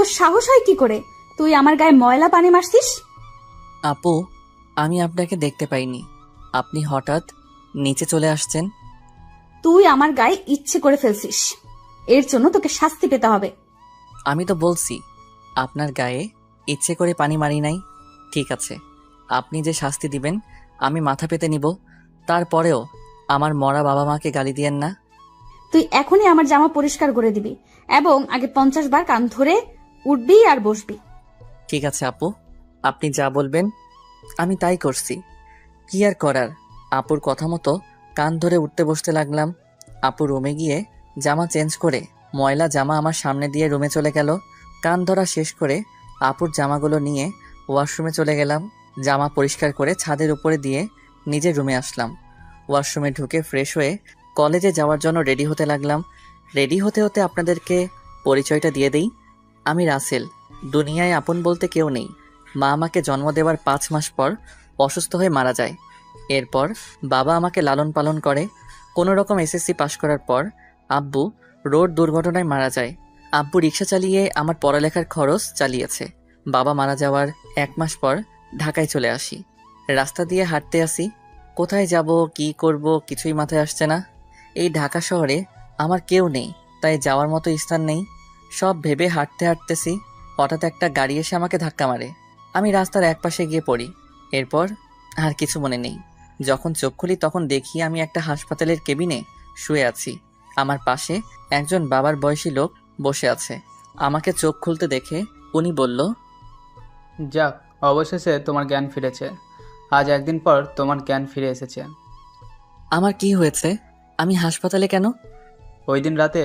তোর সাহস হয় কি করে? তুই আমার গায়ে ময়লা পানি মারছিস? আপু, আমি আপনাকে দেখতে পাইনি। আপনি হঠাৎ নিচে চলে আসছেন। তুই আমার গায়ে ইচ্ছে করে ফেলছিস, এর জন্য তোকে শাস্তি পেতে হবে। আমি তো বলছি আপনার গায়ে ইচ্ছে করে পানি মারি নাই। ঠিক আছে, আপনি যে শাস্তি দিবেন আমি মাথা পেতে নিব। তারপরেও আমার মরা বাবা মাকে গালি দিয়েন না। তুই এখনই আমার জামা পরিষ্কার করে দিবি এবং আগে 50 বার কান ধরে উঠবি আর বসবি। ঠিক আছে আপু, আপনি যা বলবেন আমি তাই করছি। কি আর করার, আপুর কথা মতো কান ধরে উঠতে বসতে লাগলাম। আপু রুমে গিয়ে জামা চেঞ্জ করে ময়লা জামা আমার সামনে দিয়ে রুমে চলে গেল। কান ধরা শেষ করে আপুর জামাগুলো নিয়ে ওয়াশরুমে চলে গেলাম। জামা পরিষ্কার করে ছাদের উপরে দিয়ে নিজের রুমে আসলাম। ওয়াশরুমে ঢুকে ফ্রেশ হয়ে কলেজে যাওয়ার জন্য রেডি হতে লাগলাম। রেডি হতে হতে আপনাদেরকে পরিচয়টা দিয়ে দেই। আমি রাসেল। দুনিয়ায় আপন বলতে কেউ নেই। মা আমাকে জন্ম দেওয়ার 5 মাস পর অসুস্থ হয়ে মারা যায়। এরপর বাবা আমাকে লালন পালন করে। কোনো রকম এসএসসি পাশ করার পর আব্বু রোড দুর্ঘটনায় মারা যায়। আব্বু রিক্সা চালিয়ে আমার পড়ালেখার খরচ চালিয়েছে। বাবা মারা যাওয়ার 1 মাস পর ঢাকায় চলে আসি। রাস্তা দিয়ে হাঁটতে আসি, কোথায় যাব কি করব কিছুই মাথায় আসছে না। এই ঢাকা শহরে আমার কেউ নেই, তাই যাওয়ার মতো স্থান নেই। সব ভেবে হাঁটতে হাঁটতেছি, হঠাৎ একটা গাড়ি এসে আমাকে ধাক্কা মারে। আমি রাস্তার একপাশে গিয়ে পড়ি। এরপর আর কিছু মনে নেই। যখন চোখ খুলি তখন দেখি আমি একটা হাসপাতালের কেবিনে শুয়ে আছি। আমার পাশে একজন বাবার বয়সী লোক বসে আছে। আমাকে চোখ খুলতে দেখে উনি বলল, যাক, অবশেষে তোমার জ্ঞান ফিরেছে। আজ একদিন পর তোমার জ্ঞান ফিরে এসেছে। আমার কি হয়েছে? আমি হাসপাতালে কেন? ওই দিন রাতে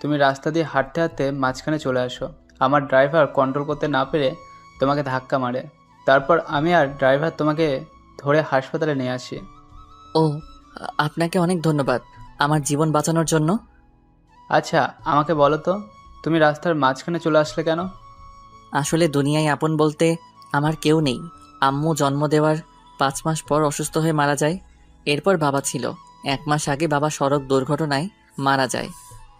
তুমি রাস্তা দিয়ে হাঁটতে হাঁটতে মাঝখানে চলে আসো। আমার ড্রাইভার কন্ট্রোল করতে না পেরে তোমাকে ধাক্কা মারে। তারপর আমি আর ড্রাইভার তোমাকে ধরে হাসপাতালে নিয়ে আসি। ও, আপনাকে অনেক ধন্যবাদ আমার জীবন বাঁচানোর জন্য। আচ্ছা, আমাকে বলো তো, তুমি রাস্তার মাঝখানে চলে আসলে কেন? আসলে দুনিয়ায় আপন বলতে আমার কেউ নেই। আম্মু জন্ম দেওয়ার 5 মাস পর অসুস্থ হয়ে মারা যায়। এরপর বাবা ছিল। 1 মাস আগে বাবা সড়ক দুর্ঘটনায় মারা যায়।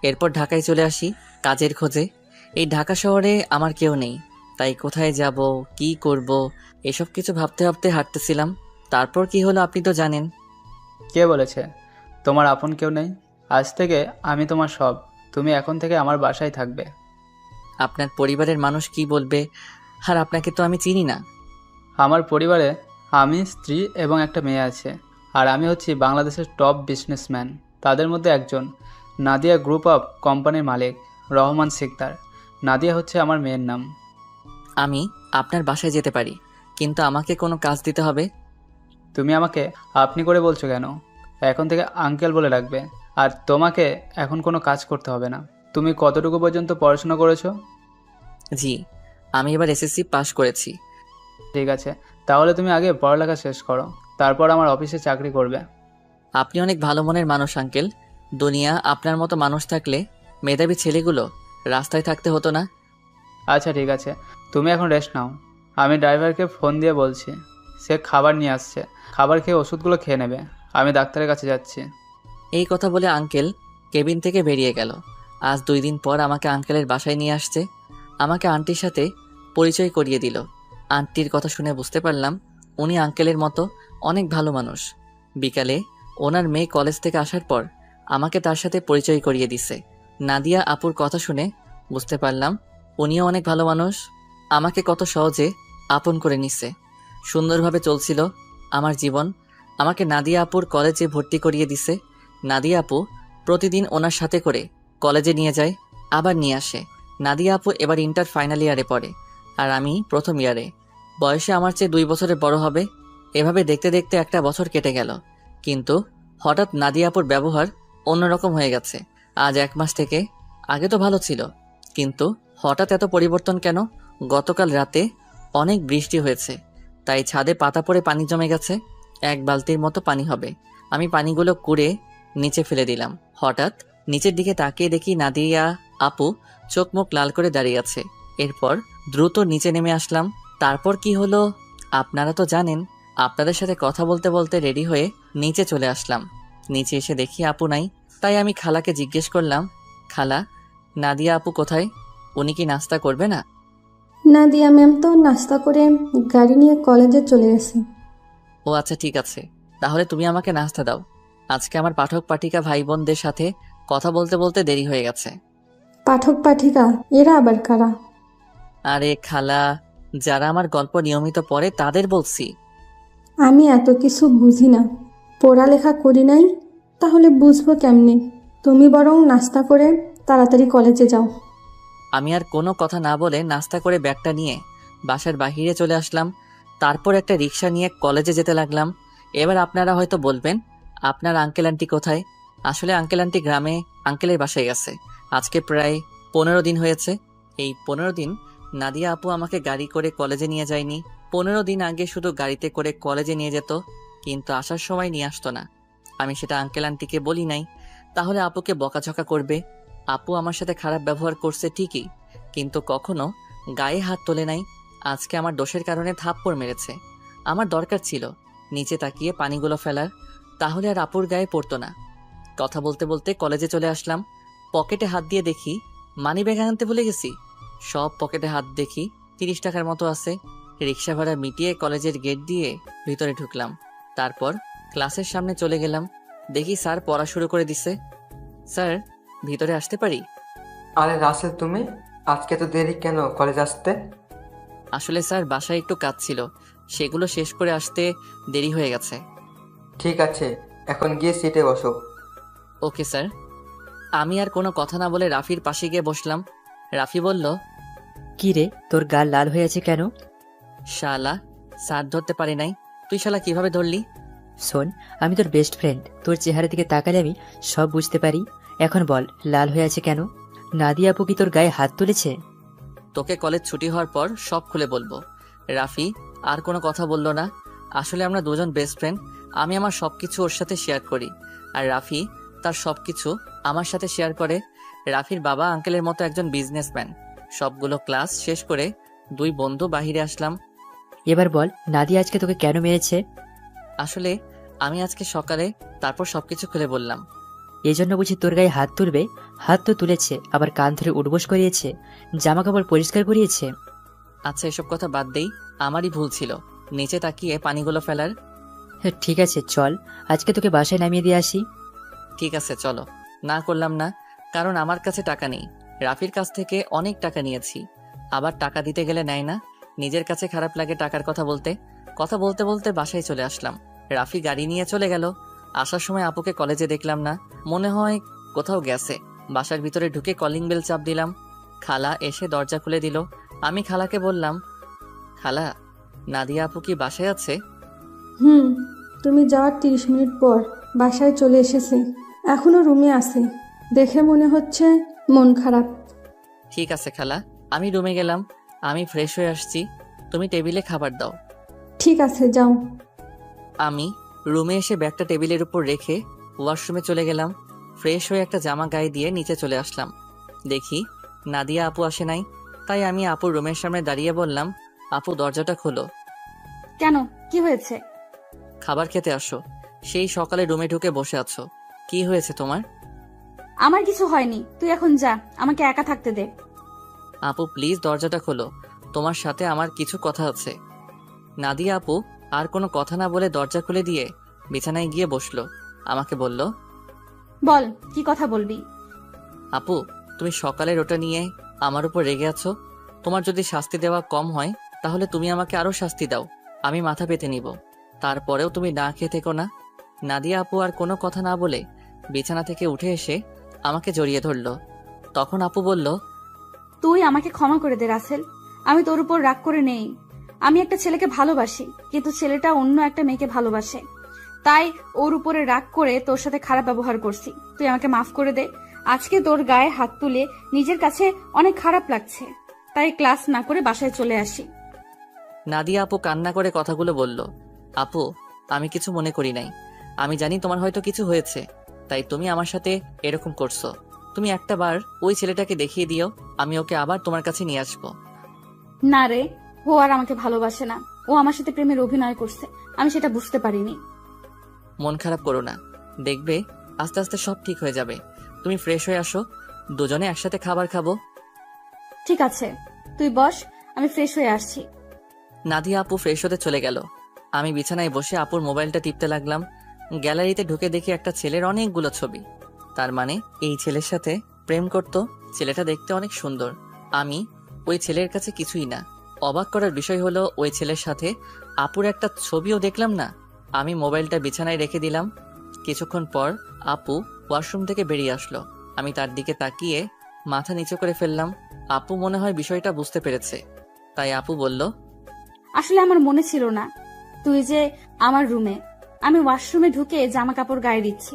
এরপর ঢাকায় চলে আসি কাজের খোঁজে। এই ঢাকা শহরে আমার কেউ নেই, তাই কোথায় যাব কি করব এসব কিছু ভাবতে ভাবতে হাঁটতেছিলাম। তারপর কি হলো আপনি তো জানেন। কে বলেছে তোমার আপন কেউ নেই? আজ থেকে আমি তোমার সব। তুমি এখন থেকে আমার বাসায় থাকবে। আপনার পরিবারের মানুষ কি বলবে? আর আপনাকে তো আমি চিনি না। আমার পরিবারে আমি, স্ত্রী এবং একটা মেয়ে আছে। আর আমি হচ্ছি বাংলাদেশের টপ বিজনেসম্যান। তাদের মধ্যে একজন। নাদিয়া গ্রুপ অফ কোম্পানির মালিক রহমান সিকদার। নাদিয়া হচ্ছে আমার মেয়ের নাম। আমি আপনার বাসায় যেতে পারি, কিন্তু আমাকে কোনো কাজ দিতে হবে। তুমি আমাকে আপনি করে বলছো কেন? এখন থেকে আঙ্কেল বলে রাখবে। আর তোমাকে এখন কোনো কাজ করতে হবে না। তুমি কতটুকু পর্যন্ত পড়াশোনা করেছো? জি, আমি এবার এসএসসি পাশ করেছি। ঠিক আছে, তাহলে তুমি আগে পড়ালেখা শেষ করো, তারপর আমার অফিসে চাকরি করবে। আপনি অনেক ভালো মনের মানুষ আঙ্কেল। দুনিয়া আপনার মতো মানুষ থাকলে মেধাবী ছেলেগুলো রাস্তায় থাকতে হতো না। আচ্ছা ঠিক আছে, তুমি এখন রেস্ট নাও। আমি ড্রাইভারকে ফোন দিয়ে বলছি, সে খাবার নিয়ে আসছে। খাবার খেয়ে ওষুধগুলো খেয়ে নেবে। আমি ডাক্তারের কাছে যাচ্ছি। এই কথা বলে আঙ্কেল কেবিন থেকে বেরিয়ে গেল। আজ 2 দিন পর আমাকে আঙ্কেলের বাসায় নিয়ে আসছে। আমাকে আন্টির সাথে পরিচয় করিয়ে দিল। আন্টির কথা শুনে বুঝতে পারলাম উনি আঙ্কেলের মতো অনেক ভালো মানুষ। বিকালে ওনার মেয়ে কলেজ থেকে আসার পর আমাকে তার সাথে পরিচয় করিয়ে দিছে। নাদিয়া আপুর কথা শুনে বুঝতে পারলাম উনিও অনেক ভালো মানুষ। আমাকে কত সহজে আপন করে নিছে। সুন্দরভাবে চলছিল আমার জীবন। আমাকে নাদিয়া আপুর কলেজে ভর্তি করিয়ে দিছে। নাদিয়া আপু প্রতিদিন ওনার সাথে করে কলেজে নিয়ে যায়, আবার নিয়ে আসে। নাদিয়া আপু এবার ইন্টার ফাইনাল ইয়ারে পড়ে, আর আমি প্রথম ইয়ারে। বয়সে আমার চেয়ে 2 বছরের বড় হবে। এভাবে দেখতে দেখতে একটা বছর কেটে গেল। কিন্তু হঠাৎ নাদিয়া আপুর ব্যবহার অন্যরকম হয়ে গেছে। আজ 1 মাস থেকে। আগে তো ভালো ছিল, কিন্তু হঠাৎ এত পরিবর্তন কেন? গতকাল রাতে অনেক বৃষ্টি হয়েছে, তাই ছাদে পাতা পড়ে পানি জমে গেছে। 1 বালতির মতো পানি হবে। আমি পানিগুলো কুড়ে নিচে ফেলে দিলাম। হঠাৎ নিচের দিকে তাকিয়ে দেখি নাদিয়া আপু চোখ মুখ লাল করে দাঁড়িয়ে আছে। এরপর দ্রুত নিচে নেমে আসলাম। তারপর কি হলো আপনারা তো জানেন। আপনাদের সাথে কথা বলতে বলতে রেডি হয়ে নিচে চলে আসলাম। নিচে এসে দেখি আপু নাই, তাই আমি খালাকে জিজ্ঞেস করলাম, খালা, নাদিয়া আপু কোথায়? উনি কি নাস্তা করবে না? নাদিয়া ম্যাম তো নাস্তা করে গাড়ি নিয়ে কলেজে চলে গেছে। ও আচ্ছা ঠিক আছে, তাহলে তুমি আমাকে নাস্তা দাও। আজকে আমার পাঠক পাঠিকা ভাই বোনদের সাথে কথা বলতে বলতে দেরি হয়ে গেছে। পাঠক পাঠিকা এরা আবার কারা? আরে খালা, যারা আমার গল্প নিয়মিত পড়ে তাদের বলছি। আমি এত কিছু বুঝি না, পড়ালেখা করি নাই, তাহলে বুঝবো কেমনে? তুমি বরং নাস্তা করে তাড়াতাড়ি কলেজে যাও। আমি আর কোনো কথা না বলে নাস্তা করে ব্যাগটা নিয়ে বাসার বাহিরে চলে আসলাম। তারপর একটা রিক্সা নিয়ে কলেজে যেতে লাগলাম। এবার আপনারা হয়তো বলবেন, আপনার আঙ্কেল আন্টি কোথায়? আসলে আঙ্কেল আন্টি গ্রামে আঙ্কেলের বাসায় গেছে। আজকে প্রায় 15 দিন হয়েছে। এই 15 দিন নাদিয়া আপু আমাকে গাড়ি করে কলেজে নিয়ে যায়নি। 15 দিন আগে শুধু গাড়িতে করে কলেজে নিয়ে যেত, কিন্তু আসার সময় নিয়ে আসতো না। আমি সেটা আঙ্কেল আন্টিকে বলি নাই, তাহলে আপুকে বকাঝকা করবে। আপু আমার সাথে খারাপ ব্যবহার করছে ঠিকই, কিন্তু কখনো গায়ে হাত তোলে নাই। আজকে আমার দোষের কারণে থাপ্পড় মেরেছে। আমার দরকার ছিল নিচে তাকিয়ে পানিগুলো ফেলার, তাহলে আর আপুর গায়ে পড়তো না। কথা বলতে বলতে কলেজে চলে আসলাম। পকেটে হাত দিয়ে দেখি মানিব্যাগ আনতে ভুলে গেছি। সব পকেটে হাত দেখি 30 টাকার মতো আছে। রিক্সা ভাড়া মিটিয়ে কলেজের গেট দিয়ে ভিতরে ঢুকলাম। তারপর ক্লাসের সামনে চলে গেলাম। দেখি স্যার পড়া শুরু করে দিছে। স্যার, ভিতরে আসতে পারি? আরে রাসেল, তুমি আজকে তো দেরি কেন কলেজ আসতে? আসলে স্যার বাসায় একটু কাজ ছিল, সেগুলো শেষ করে আসতে দেরি হয়ে গেছে। ঠিক আছে, এখন গিয়ে সিটে বসো। Okay sir. আমি আর কোনো কথা না বলে রাফির পাশে গিয়ে বসলাম। রাফি বলল, কি রে, তোর গাল লাল হয়ে আছে কেন? শালা, স্যার ধরতে পারি নাই। তুই শালা কিভাবে ধরলি? শোন, আমি তোর বেস্ট ফ্রেন্ড, তোর চেহারা দিকে তাকালে আমি সব বুঝতে পারি। এখন বল, লাল হয়ে আছে কেন? নাদিয়া আপু কি তোর গায়ে হাত তুলেছে? তোকে কলেজ ছুটি হওয়ার পর সব খুলে বলবো। রাফি আর কোনো কথা বলল না। আসলে আমরা দুজন বেস্ট ফ্রেন্ড। আমি আমার সবকিছু ওর সাথে শেয়ার করি, আর রাফি তার সবকিছু আমার সাথে শেয়ার করে। রাফির বাবা আঙ্কেলের মতো একজন বিজনেসম্যান। সবগুলো ক্লাস শেষ করে দুই বন্ধু বাহিরে আসলাম। এবার বল, নাদিয়া আজকে তোকে কেন মেরেছে? আসলে আমি আজকে সকালে, তারপর সবকিছু খুলে বললাম। এই জন্য বুঝি তোর গায়ে হাত তুলবে? হাত তো তুলেছে, আবার কান ধরে উঠবোস করিয়েছে, জামা কাপড় পরিষ্কার করিয়েছে। আচ্ছা, এসব কথা বাদ দেই। আমারই ভুল ছিল নিচে তাকিয়ে পানিগুলো ফেলার। হ্যাঁ ঠিক আছে, চল আজকে তোকে বাসায় নামিয়ে দিয়ে আসি। ঠিক আছে চলো। না করলাম না, কারণ আমার কাছে টাকা নেই। রাফির কাছ থেকে অনেক টাকা নিয়েছি, আবার টাকা দিতে গেলে নেয় না। নিজের কাছে খারাপ লাগে টাকার কথা বলতে। কথা বলতে বলতে বাসায় চলে আসলাম। রাফি গাড়ি নিয়ে চলে গেল। আসার সময় আপুকে কলেজে দেখলাম না, মনে হয় কোথাও গেছে। বাসার ভিতরে ঢুকে কলিং বেল চাপ দিলাম। খালা এসে দরজা খুলে দিল। আমি খালাকে বললাম, খালা, নাদিয়া আপু কি বাসায় আছে? তুমি যাওয়ার 30 মিনিট পর বাসায় চলে এসেছে, এখনো রুমে আছে। দেখে মনে হচ্ছে মন খারাপ। ঠিক আছে খালা, আমি রুমে গেলাম। আমি ফ্রেশ হয়ে আসছি, তুমি টেবিলে খাবার দাও। ঠিক আছে, যাও। আমি রুমে এসে ব্যাগটা টেবিলের উপর রেখে ওয়াশরুমে চলে গেলাম। ফ্রেশ হয়ে একটা জামা গায়ে দিয়ে নিচে চলে আসলাম। দেখি নাদিয়া আপু আসে নাই, তাই আমি আপুর রুমের সামনে দাঁড়িয়ে বললাম, আপু দরজাটা খোলো। কেন, কি হয়েছে? খাবার খেতে আসো। সেই সকালে রুমে ঢুকে বসে আছো, কি হয়েছে তোমার? আমার কিছু হয়নি, তুই এখন যা, আমাকে একা থাকতে দে। আপু প্লিজ দরজাটা খোলো, তোমার সাথে আমার কিছু কথা আছে। নাদিয়া আপু আর কোনো কথা না বলে দরজা খুলে দিয়ে বিছানায় গিয়ে বসলো। আমাকে বলল, বল, কি কথা বলবি? আপু তুমি সকালের ওটা নিয়ে আমার উপর রেগে আছো। তোমার যদি শাস্তি দেওয়া কম হয় তাহলে তুমি আমাকে আরো শাস্তি দাও, আমি মাথা পেতে নিব। তারপরেও তুমি না খেয়ে থেকো না। নাদিয়া আপু আর কোনো কথা না বলে বিছানা থেকে উঠে এসে আমাকে জড়িয়ে ধরলো। তখন আপু বলল, তুই আমাকে ক্ষমা করে দে রাসেল, আমি তোর উপর রাগ করে নেই। আমি একটা ছেলেকে ভালোবাসি, কিন্তু ছেলেটা অন্য একটা মেয়েকে ভালোবাসে, তাই ওর উপরে রাগ করে তোর সাথে খারাপ ব্যবহার করছি। তুই আমাকে মাফ করে দে। আজকে তোর গায়ে হাত তুলে নিজের কাছে অনেক খারাপ লাগছে, তাই ক্লাস না করে বাসায় চলে আসি। নাদিয়া আপু কান্না করে কথাগুলো বলল। আপু আমি কিছু মনে করি নাই, আমি জানি তোমার হয়তো কিছু হয়েছে, তাই তুমি আমার সাথে এরকম করছো। তুমি একটা বার ওই ছেলেটাকে দেখিয়ে দিও, আমি ওকে আবার তোমার কাছে নিয়ে আসবো। না রে, ও আর আমাকে ভালোবাসে না, ও আমার সাথে প্রেমের অভিনয় করছে, আমি সেটা বুঝতে পারিনি। মন খারাপ করো না, দেখবে আস্তে আস্তে সব ঠিক হয়ে যাবে। তুমি ফ্রেশ হয়ে আসো, দুজনে একসাথে খাবার খাবো। ঠিক আছে, তুই বস, আমি ফ্রেশ হয়ে আসছি। নাদিয়া আপু ফ্রেশ হতে চলে গেল। আমি বিছানায় বসে আপুর মোবাইলটা টিপতে লাগলাম। গ্যালারিতে ঢুকে দেখি একটা ছেলের অনেকগুলো ছবি। তার মানে এই ছেলের সাথে প্রেম করত। ছেলেটা দেখতে অনেক সুন্দর। আমি ওই ছেলের কাছে কিছুই না। অবাক করার বিষয় হলো ওই ছেলের সাথে আপুর একটা ছবিও দেখলাম না। আমি মোবাইলটা বিছানায় রেখে দিলাম। কিছুক্ষণ পর আপু ওয়াশরুম থেকে বেরিয়ে আসলো। আমি তার দিকে তাকিয়ে মাথা নিচু করে ফেললাম। আপু মনে হয় বিষয়টা বুঝতে পেরেছে। তাই আপু বলল, আসলে আমার মনে ছিল না তুই যে আমার রুমে। আমি ওয়াশরুমে ঢুকে জামা কাপড় গায়ে দিচ্ছি।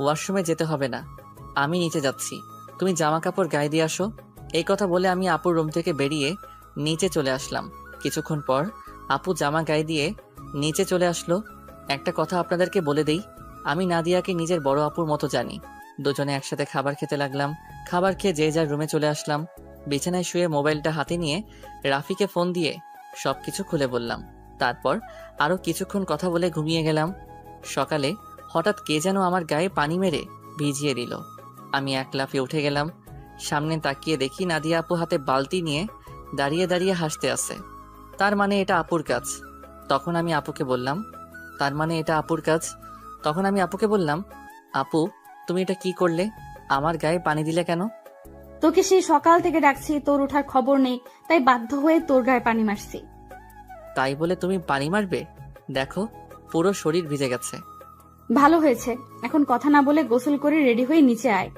ওয়াশরুমে যেতে হবে না, আমি নিচে যাচ্ছি, তুমি জামা কাপড় গায়ে দিয়ে আসো। এই কথা বলে আমি আপুর রুম থেকে বেরিয়ে নিচে চলে আসলাম। কিছুক্ষণ পর আপু জামা গায়ে দিয়ে নিচে চলে আসলো। একটা কথা আপনাদেরকে বলে দেই, আমি নাদিয়াকে নিজের বড় আপুর মতো জানি। দুজনে একসাথে খাবার খেতে লাগলাম। খাবার খেয়ে যে যার রুমে চলে আসলাম। বিছানায় শুয়ে মোবাইলটা হাতে নিয়ে রাফিকে ফোন দিয়ে সবকিছু খুলে বললাম। তারপর আরো কিছুক্ষণ কথা বলে ঘুমিয়ে গেলাম। সকালে হঠাৎ কে যেন আমার গায়ে পানি মেরে ভিজিয়ে দিল। আমি এক লাফে উঠে গেলাম। সামনে তাকিয়ে দেখি নাদিয়া আপু হাতে বালতি নিয়ে দাঁড়িয়ে দাঁড়িয়ে হাসতে আছে। তার মানে এটা আপুর কাজ। তখন আমি আপুকে বললাম, আপু তুমি এটা কি করলে? আমার গায়ে পানি দিলে কেন? তোকে সেই সকাল থেকে ডাকছি, তোর ওঠার খবর নেই, তাই বাধ্য হয়ে তোর গায়ে পানি মারছি। তাই বলে তুমি পানি মারবে? দেখো পুরো শরীর ভিজে গেছে। ভালো হয়েছে, এখন কথা না বলে গোসল করে রেডি হয়ে নিচে আয়।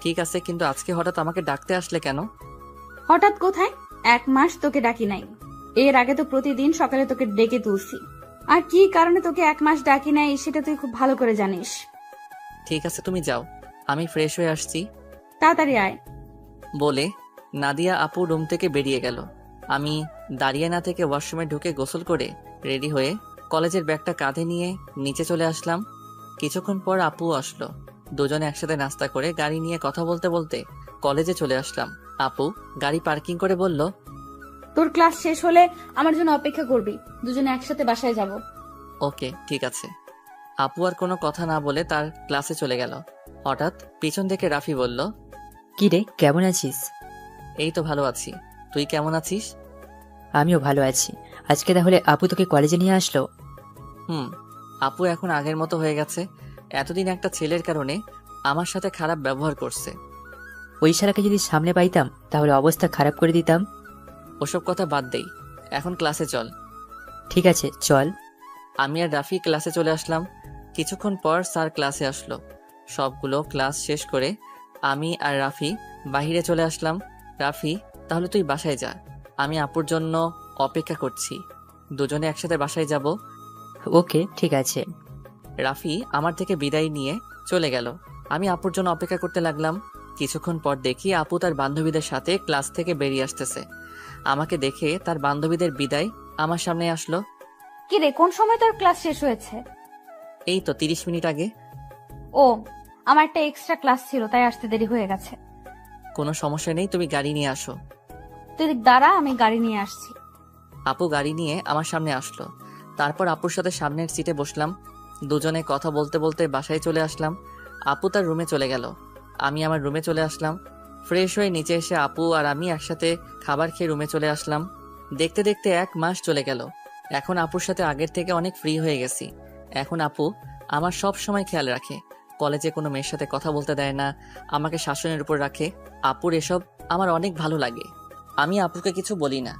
ঠিক আছে, কিন্তু আজকে হঠাৎ আমাকে ডাকতে আসলে কেন? হঠাৎ কোথায়? 1 মাস তোকে ডাকি নাই। এর আগে তো প্রতিদিন সকালে তোকে ডেকে তুলছি। আর কি কারণে তোকে 1 মাস ডাকি নাই সেটা তুই খুব ভালো করে জানিস। ঠিক আছে তুমি যাও, আমি ফ্রেশ হয়ে আসছি। তাড়াতাড়ি আয়। বলে নাদিয়া আপু রুম থেকে বেরিয়ে গেল। আমি দাঁড়িয়ে না থেকে ওয়াশরুমে ঢুকে গোসল করে রেডি হয়ে কলেজের ব্যাগটা কাঁধে নিয়ে নিচে চলে আসলাম। কিছুক্ষণ পর আপু আসলো। দুজনে একসাথে নাস্তা করে গাড়ি নিয়ে কথা বলতে বলতে কলেজে চলে আসলাম। আপু গাড়ি পার্কিং করে বলল, তোর ক্লাস শেষ হলে আমার জন্য অপেক্ষা করবি, দুজনে একসাথে বাসায় যাব। ওকে ঠিক আছে। আপু আর কোনো কথা না বলে তার ক্লাসে চলে গেল। হঠাৎ পিছন থেকে রাফি বলল, কি রে, কেমন আছিস? এই তো ভালো আছি, তুই কেমন আছিস? আমিও ভালো আছি। আজকে তাহলে আপু তোকে কলেজে নিয়ে আসলো? আপু এখন আগের মতো হয়ে গেছে। এতদিন একটা ছেলের কারণে আমার সাথে খারাপ ব্যবহার করছে। ওই শালাকে যদি সামনে পাইতাম তাহলে অবস্থা খারাপ করে দিতাম। ওসব কথা বাদ দেই, এখন ক্লাসে চল। ঠিক আছে চল। আমি আর রাফি ক্লাসে চলে আসলাম। কিছুক্ষণ পর স্যার ক্লাসে আসলো। সবগুলো ক্লাস শেষ করে আমি আর রাফি বাইরে চলে আসলাম। রাফি, তাহলে তুই বাসায় যা, আমি আপুর জন্য অপেক্ষা করছি। দুজনে একসাথে বাসায় যাব। ওকে ঠিক আছে। রাফি আমার থেকে বিদায় নিয়ে চলে গেল। আমি আপুর জন্য অপেক্ষা করতে লাগলাম। কিছুক্ষণ পর দেখি আপু তার বান্ধবীদের সাথে ক্লাস থেকে বেরিয়ে আসতেছে। আমাকে দেখে তার বান্ধবীদের বিদায় আমার সামনে আসলো। কি রে, কোন সময় তোর ক্লাস শেষ হয়েছে? এই তো 30 মিনিট আগে। ও, আমার একটা এক্সট্রা ক্লাস ছিল তাই আসতে দেরি হয়ে গেছে। কোনো সমস্যা নেই, তুমি গাড়ি নিয়ে আসো। তুই দাঁড়া, আমি গাড়ি নিয়ে আসছি। আপু গাড়ি নিয়ে আমার সামনে আসলো। তারপর আপুর সাথে সামনের সিটে বসলাম। দুজনে কথা বলতে বলতে বাসায় চলে আসলাম। আপু তার রুমে চলে গেল। আমি আমার রুমে চলে আসলাম। ফ্রেশ হয়ে নিচে এসে আপু আর আমি একসাথে খাবার খেয়ে রুমে চলে আসলাম। দেখতে দেখতে 1 মাস চলে গেল। এখন আপুর সাথে আগের থেকে অনেক ফ্রি হয়ে গেছি। এখন আপু আমার সব সময় খেয়াল রাখে। কলেজে কোনো মেয়ের সাথে কথা বলতে দেয় না, আমাকে শাসনের উপর রাখে। আপুর এসব আমার অনেক ভালো লাগে। আমি আপুকে কিছু বলি না।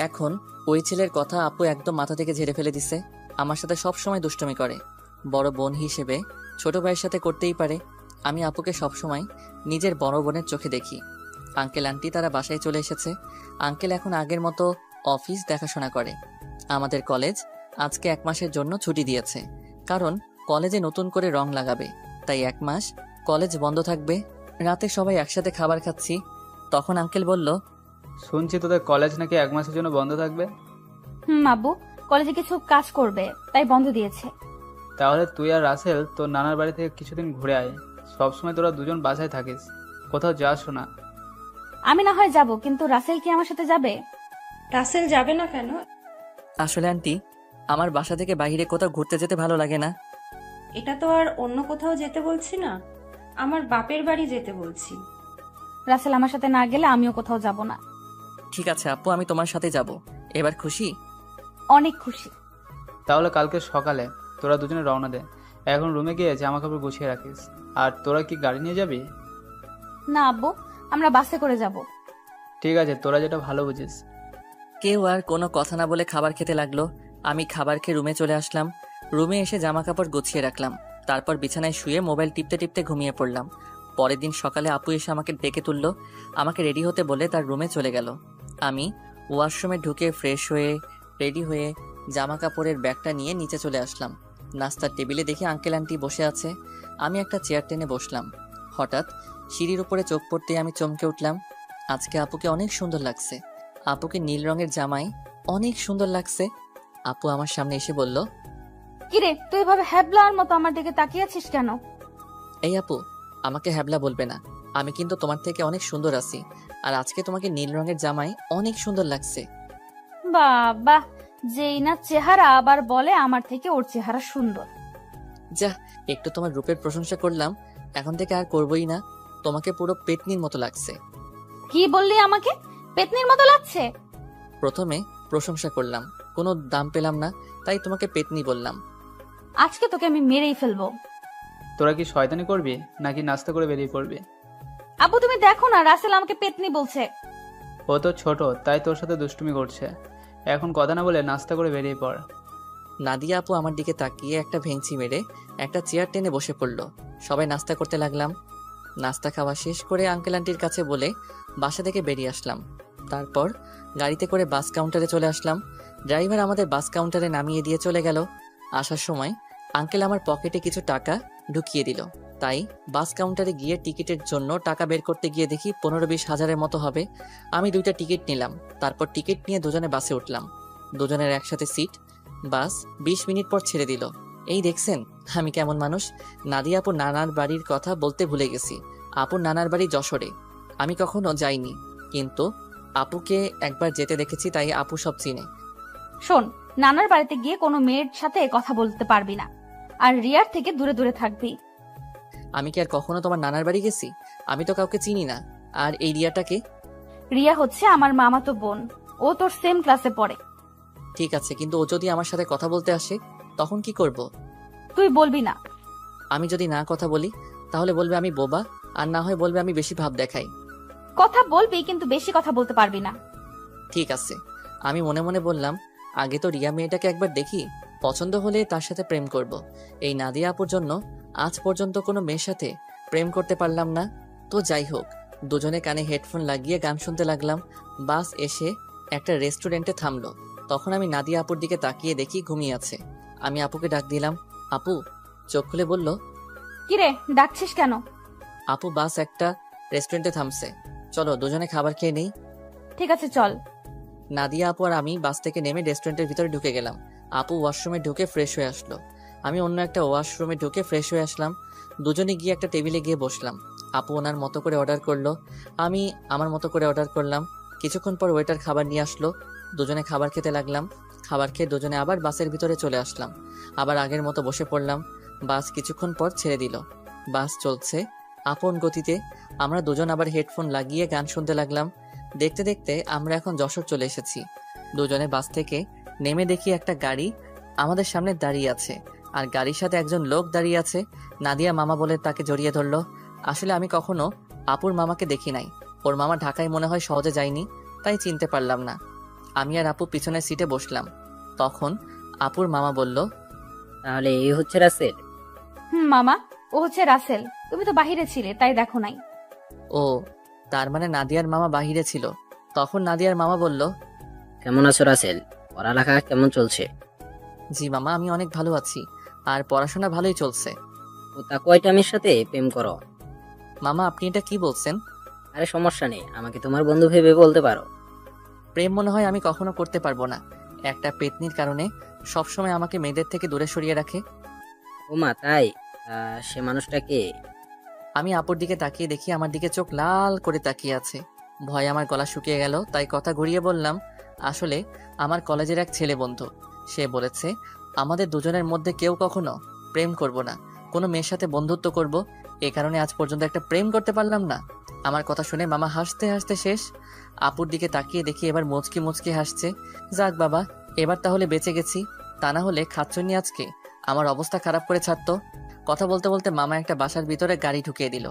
এখন ওই ছেলের কথা আপু একদম মাথা থেকে ঝেড়ে ফেলে দিছে। আমার সাথে সব সময় দুষ্টুমি করে। বড় বোন হিসেবে ছোট ভাইয়ের সাথে করতেই পারে। আমি আপুকে সব সময় নিজের বড় বোনের চোখে দেখি। আঙ্কেল আন্টি তারা বাসায় চলে এসেছে। আঙ্কেল এখন আগের মতো অফিস দেখাশোনা করে। আমাদের কলেজ আজকে 1 মাসের জন্য ছুটি দিয়েছে, কারণ কলেজে নতুন করে রং লাগাবে। তাই 1 মাস কলেজ বন্ধ থাকবে। রাতে সবাই একসাথে খাবার খাচ্ছি। তখন আঙ্কেল বলল, শুনছি তোদের কলেজ নাকি 1 মাসের জন্য বন্ধ থাকবে। আব্বু কলেজে কিছু কাজ করবে তাই বন্ধ দিয়েছে। তাহলে তুই আর রাসেল তোর নানার বাড়ি থেকে কিছুদিন ঘুরে আয়। সবসময় তোরা দুজন বাসায় থাকিস, কোথাও যাস না। আমি না হয় যাব, কিন্তু রাসেল কি আমার সাথে যাবে? রাসেল যাবে না কেন? আসলে আন্টি, আমার বাসা থেকে বাইরে কোথাও ঘুরতে যেতে ভালো লাগে না। এটা তো আর অন্য কোথাও যেতে বলছি না, আমার বাপের বাড়ি যেতে বলছি। রাসেল আমার সাথে না গেলে আমিও কোথাও যাব না। ঠিক আছে আপু, আমি তোমার সাথে যাব। এবার খুশি? অনেক খুশি। তাহলে কালকে সকালে তোরা দুজনে রওনা দে। এখন রুমে গিয়ে জামা কাপড় গুছিয়ে রাখিস। আর তোরা কি গাড়ি নিয়ে যাবি? না আব্বু, আমরা বাসে করে যাব। ঠিক আছে, তোরা যেটা ভালো বুঝিস। কেউ আর কোনো কথা না বলে খাবার খেতে লাগলো। আমি খাবার খেয়ে রুমে চলে আসলাম। রুমে এসে জামা কাপড় গুছিয়ে রাখলাম। তারপর বিছানায় শুয়ে মোবাইল টিপতে টিপতে ঘুমিয়ে পড়লাম। পরের দিন সকালে আপু এসে আমাকে ডেকে তুললো। আমাকে রেডি হতে বলে তার রুমে চলে গেল। আমি ওয়াশরুমে ঢুকে ফ্রেশ হয়ে রেডি হয়ে জামা কাপড়ের ব্যাগটা নিয়ে নিচে চলে আসলাম। নাস্তার টেবিলে দেখি আঙ্কেল আন্টি বসে আছে। আমি একটা চেয়ার টেনে বসলাম। হঠাৎ সিঁড়ির উপরে চোখ পড়তেই আমি চমকে উঠলাম। আজকে আপুকে অনেক সুন্দর লাগছে। আপুকে নীল রঙের জামায় অনেক সুন্দর লাগছে। আপু আমার সামনে এসে বলল, কিরে, তুই এভাবে হ্যাবলার মতো আমার দিকে তাকিয়ে আছিস কেন? এই আপু, আমাকে হ্যাবলা বলবে না। আমি কিন্তু তোমার থেকে অনেক সুন্দর আছি। আর আজকে তোমাকে নীল রঙের জামায় অনেক সুন্দর লাগছে। বাবা, যেই না চেহারা আবার বলে আমার থেকে ওর চেহারা সুন্দর। যা, একটু তোমার রূপের প্রশংসা করলাম, এখন থেকে আর করবই না। তোমাকে পুরো পেতনির মতো লাগছে। কি বললি আমাকে পেতনির মতো লাগছে? প্রথমে প্রশংসা করলাম, কোনো দাম পেলাম না, তাই তোমাকে পেতনি বললাম। আজকে তোকে আমি মেরেই ফেলবো। তোরা কি শয়তানি করবি নাকি নাস্তা করে বেরিয়ে পড়বি? আব্বু তুমি দেখো না, রাসেল আমাকে পেতনি বলছে। ও তো ছোট, তাই তোর সাথে দুষ্টুমি করছে। এখন কথা না বলে নাস্তা করে বেরিয়ে পড়। নাদিয়া আপু আমার দিকে তাকিয়ে একটা ভেঙচি মেরে একটা চেয়ার টেনে বসে পড়লো। সবাই নাস্তা করতে লাগলাম। নাস্তা খাওয়া শেষ করে আঙ্কেল আন্টির কাছে বলে বাসা থেকে বেরিয়ে আসলাম। তারপর গাড়িতে করে বাস কাউন্টারে চলে আসলাম। ড্রাইভার আমাদের বাস কাউন্টারে নামিয়ে দিয়ে চলে গেল। আসার সময় আঙ্কেল আমার পকেটে কিছু টাকা ঢুকিয়ে দিল। তাই বাস কাউন্টারে গিয়ে টিকিটের জন্য টাকা বের করতে গিয়ে দেখি 15-20 হাজারের মতো হবে। আমি 2টা টিকিট নিলাম। তারপর টিকিট নিয়ে দুজনে বাসে উঠলাম। দুজনের একসাথে সিট। বাস 20 মিনিট পর ছেড়ে দিল। এই দেখছেন আমি কেমন মানুষ। নাদিয়া আপুর নানার বাড়ির কথা বলতে ভুলে গেছি। আপুর নানার বাড়ি যশোরে। আমি কখনো যাইনি, কিন্তু আপুকে একবার যেতে দেখেছি, তাই আপু সব চিনে। শোন, নানার বাড়িতে গিয়ে কোনো মেয়ের সাথে কথা বলতে পারবি না, আর রিয়ার থেকে দূরে দূরে থাকবি। আমি কি আর কখনো তোমার নানার বাড়ি গেছি? আমি তো কাউকে চিনি না। আর এই রিয়াটাকে? রিয়া হচ্ছে আমার মামাতো বোন, ও তোর সেম ক্লাসে পড়ে। ঠিক আছে, কিন্তু ও যদি আমার সাথে কথা বলতে আসে তখন কি করব? তুই বলবি না। আমি যদি না কথা বলি তাহলে বলবে আমি বোবা, আর না হয় বলবে আমি বেশি ভাব দেখাই। কথা বলবি, কিন্তু বেশি কথা বলতে পারবি না। ঠিক আছে। আমি মনে মনে বললাম, আগে তো রিয়া মেয়েটাকে একবার দেখি, পছন্দ হলে তার সাথে প্রেম করব। এই নাদিয়া আপুর জন্য আজ পর্যন্ত কোনো মেয়ের সাথে প্রেম করতে পারলাম না। তো যাই হোক, দুজনে কানে হেডফোন লাগিয়ে গান শুনতে লাগলাম। বাস এসে একটা রেস্টুরেন্টে থামলো। তখন আমি নাদিয়া আপুর দিকে তাকিয়ে দেখি ঘুমিয়ে আছে। আমি আপুকে ডাক দিলাম। আপু চোখ খুলে বলল, কিরে, ডাকছিস কেন? আপু বাস একটা রেস্টুরেন্টে থামছে, চলো দুজনে খাবার খেয়ে নেই। ঠিক আছে চল। নাদিয়া আপু আর আমি বাস থেকে নেমে রেস্টুরেন্টের ভিতরে ঢুকে গেলাম। আপু ওয়াশরুমে ঢুকে ফ্রেশ হয়ে আসলো। আমি অন্য একটা ওয়াশরুমে ঢুকে ফ্রেশ হয়ে আসলাম। দুজনে গিয়ে একটা টেবিলে গিয়ে বসলাম। আপু ওনার মতো করে অর্ডার করলো, আমি আমার মতো করে অর্ডার করলাম। কিছুক্ষণ পর ওয়েটার খাবার নিয়ে আসলো। দুজনে খাবার খেতে লাগলাম। খাবার খেয়ে দুজনে আবার বাসের ভিতরে চলে আসলাম। আবার আগের মতো বসে পড়লাম। বাস কিছুক্ষণ পর ছেড়ে দিল। বাস চলছে আপন গতিতে। আমরা দুজন আবার হেডফোন লাগিয়ে গান শুনতে লাগলাম। দেখতে দেখতে আমরা এখন যশোর চলে এসেছি। দুজনে বাস থেকে নেমে দেখি একটা গাড়ি আমাদের সামনে দাঁড়িয়ে আছে, আর গাড়ির সাথে একজন লোক দাঁড়িয়ে আছে। নাদিয়া মামা বলে তাকে জড়িয়ে ধরলো। আসলে আমি কখনো আপুর মামাকে দেখি নাই। ওর মামা ঢাকায় মনে হয় সহজে যায়নি, তাই চিনতে পারলাম না। আমি আর আপু পিছনের সিটে বসলাম। তখন আপুর মামা বলল, তাহলে এই হচ্ছে রাসেল? মামা, ও হচ্ছে রাসেল। তুমি তো বাহিরে ছিলে, তাই দেখো নাই। ও, তার মানে নাদিয়ার মামা বাহিরে ছিল। তখন নাদিয়ার মামা বলল, কেমন আছো রাসেল? পড়ালেখা কেমন চলছে? জি মামা, আমি অনেক ভালো আছি, আর পড়াশোনা ভালোই চলছে। ও তা কয়টা মেয়ের সাথে প্রেম করো? মামা আপনি এটা কি বলছেন? আরে সমস্যা নেই, আমাকে তোমার বন্ধু ভেবে বলতে পারো। প্রেম মনে হয় আমি কখনো করতে পারবো না। একটা পেতনির কারণে সবসময় আমাকে মেয়েদের থেকে দূরে সরিয়ে রাখে। ও মা, তাই? সে মানুষটা কে? আমি আপুর দিকে তাকিয়ে দেখি আমার দিকে চোখ লাল করে তাকিয়ে আছে। ভয়ে আমার গলা শুকিয়ে গেল, তাই কথা ঘুরিয়ে বললাম, আসলে আমার কলেজের এক ছেলে বন্ধু। সে বলেছে আমাদের দুজনের মধ্যে কেউ কখনো প্রেম করব না, কোনো মেয়ের সাথে বন্ধুত্ব করব। এ কারণে আজ পর্যন্ত একটা প্রেম করতে পারলাম না। আমার কথা শুনে মামা হাসতে হাসতে শেষ। আপুর দিকে তাকিয়ে দেখি এবার মুচকি মুচকি হাসছে। যাক বাবা, এবার তাহলে বেঁচে গেছি। তা না হলে খাচ্ছনি আজকে আমার অবস্থা খারাপ করে ছাড়তো। কথা বলতে বলতে মামা একটা বাসার ভিতরে গাড়ি ঢুকিয়ে দিল।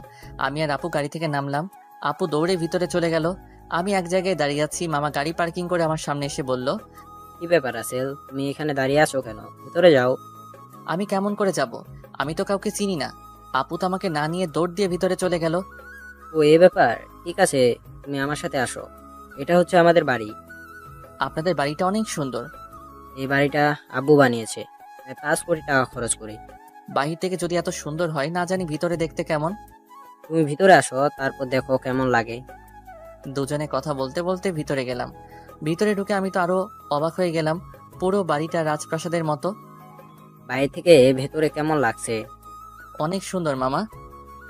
আমি আর আপু গাড়ি থেকে নামলাম। আপু দৌড়ে ভিতরে চলে গেল। আমি এক জায়গায় দাঁড়িয়ে আছি। মামা গাড়ি পার্কিং করে আমার সামনে এসে বলল, কি ব্যাপার রাসেল, তুমি এখানে দাঁড়িয়ে আছো কেন? ভিতরে যাও। আমি কেমন করে যাব? আমি তো কাউকে চিনি না। আপু তো আমাকে না নিয়ে দৌড় দিয়ে ভিতরে চলে গেল। ও এই ব্যাপার, ঠিক আছে, তুমি আমার সাথে আসো। এটা হচ্ছে আমাদের বাড়ি। আপনাদের বাড়িটা অনেক সুন্দর। এই বাড়িটা আব্বু বানিয়েছে, প্রায় 5 কোটি টাকা খরচ করে। বাহির থেকে যদি এত সুন্দর হয়, না জানি ভিতরে দেখতে কেমন। তুমি ভিতরে আসো, তারপর দেখো কেমন লাগে। দুজনে কথা বলতে বলতে ভিতরে গেলাম। ভিতরে ঢুকে আমি তো আরো অবাক হয়ে গেলাম। পুরো বাড়িটা রাজপ্রাসাদের মতো। বাইরে থেকে ভেতরে কেমন লাগছে? অনেক সুন্দর মামা।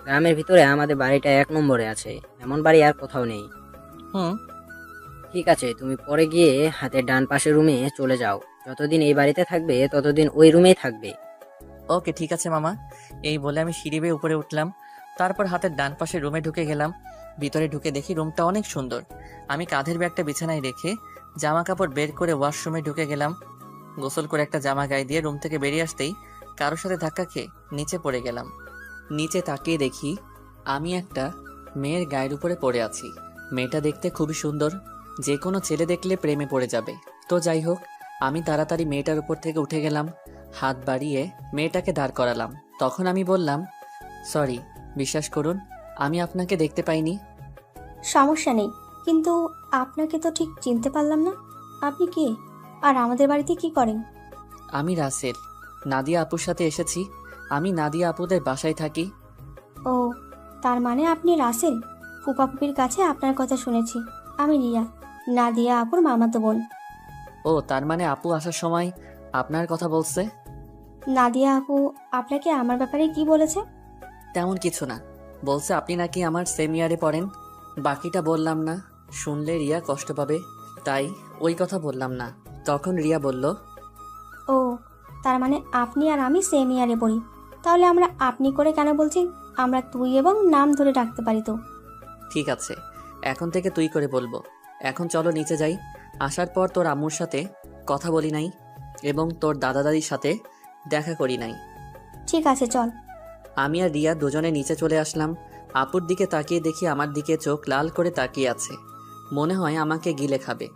গ্রামের ভিতরে আমাদের বাড়িটা 1 নম্বরে আছে, এমন বাড়ি আর কোথাও নেই। হুম। ঠিক আছে, তুমি পরে গিয়ে হাতের ডান পাশের রুমে চলে যাও। যতদিন এই বাড়িতে থাকবে ততদিন ওই রুমেই থাকবে। ওকে ঠিক আছে মামা। এই বলে আমি সিঁড়ি বেয়ে উপরে উঠলাম। তারপর হাতের ডান পাশে রুমে ঢুকে গেলাম। ভিতরে ঢুকে দেখি রুমটা অনেক সুন্দর। আমি কাঁধের ব্যাগটা বিছানায় রেখে জামা কাপড় বের করে ওয়াশরুমে ঢুকে গেলাম। গোসল করে একটা জামা গায়ে দিয়ে রুম থেকে বেরিয়ে আসতেই কারোর সাথে ধাক্কা খেয়ে নিচে পড়ে গেলাম। নিচে তাকিয়ে দেখি আমি একটা মেয়ের গায়ের উপরে পড়ে আছি। মেয়েটা দেখতে খুবই সুন্দর, যে কোনো ছেলে দেখলে প্রেমে পড়ে যাবে। তো যাই হোক, আমি তাড়াতাড়ি মেয়েটার উপর থেকে উঠে গেলাম। হাত বাড়িয়ে মেয়েটাকে দাঁড় করালাম। তখন আমি বললাম, সরি, বিশ্বাস করুন আমি আপনাকে দেখতে পাইনি। সমস্যা নেই, কিন্তু আপনাকে তো ঠিক চিনতে পারলাম না। আপনি কে, আর আমাদের বাড়িতে কি করেন? আমি রাসেল, নাদিয়া আপুর সাথে এসেছি। আমি নাদিয়া আপুদের বাসায় থাকি। ও, তার মানে আপনি রাসেল। ফুপাপুপির কাছে আপনার কথা শুনেছি। আমি রিয়া, নাদিয়া আপুর মামাতো বোন। ও, তার মানে আপু আসার সময় আপনার কথা বলছে? নাদিয়া আপু আপনাকে আমার ব্যাপারে কি বলেছে? তেমন কিছু না, বলছে আপনি নাকি আমার সেম ইয়ারে পড়েন। বাকিটা বললাম না, শুনলে রিয়া কষ্ট পাবে, তাই ওই কথা বললাম না। তখন রিয়া বলল, ও, তার মানে আপনি আর আমি সেম ইয়ারে পড়ি। তাহলে আমরা আপনি করে কেন বলছি? আমরা তুই এবং নাম ধরে ডাকতে পারি তো। ঠিক আছে, এখন থেকে তুই করে বলবো। এখন চলো নিচে যাই। আসার পর তোর আম্মুর সাথে কথা বলি নাই এবং তোর দাদা দাদির সাথে দেখা করি নাই। ঠিক আছে, চল। আমি আর রিয়া দুজনে নিচে চলে আসলাম। আপুর দিকে তাকিয়ে দেখি আমার দিকে চোখ লাল করে তাকিয়ে আছে, মনে হয় আমাকে গিলে খাবে।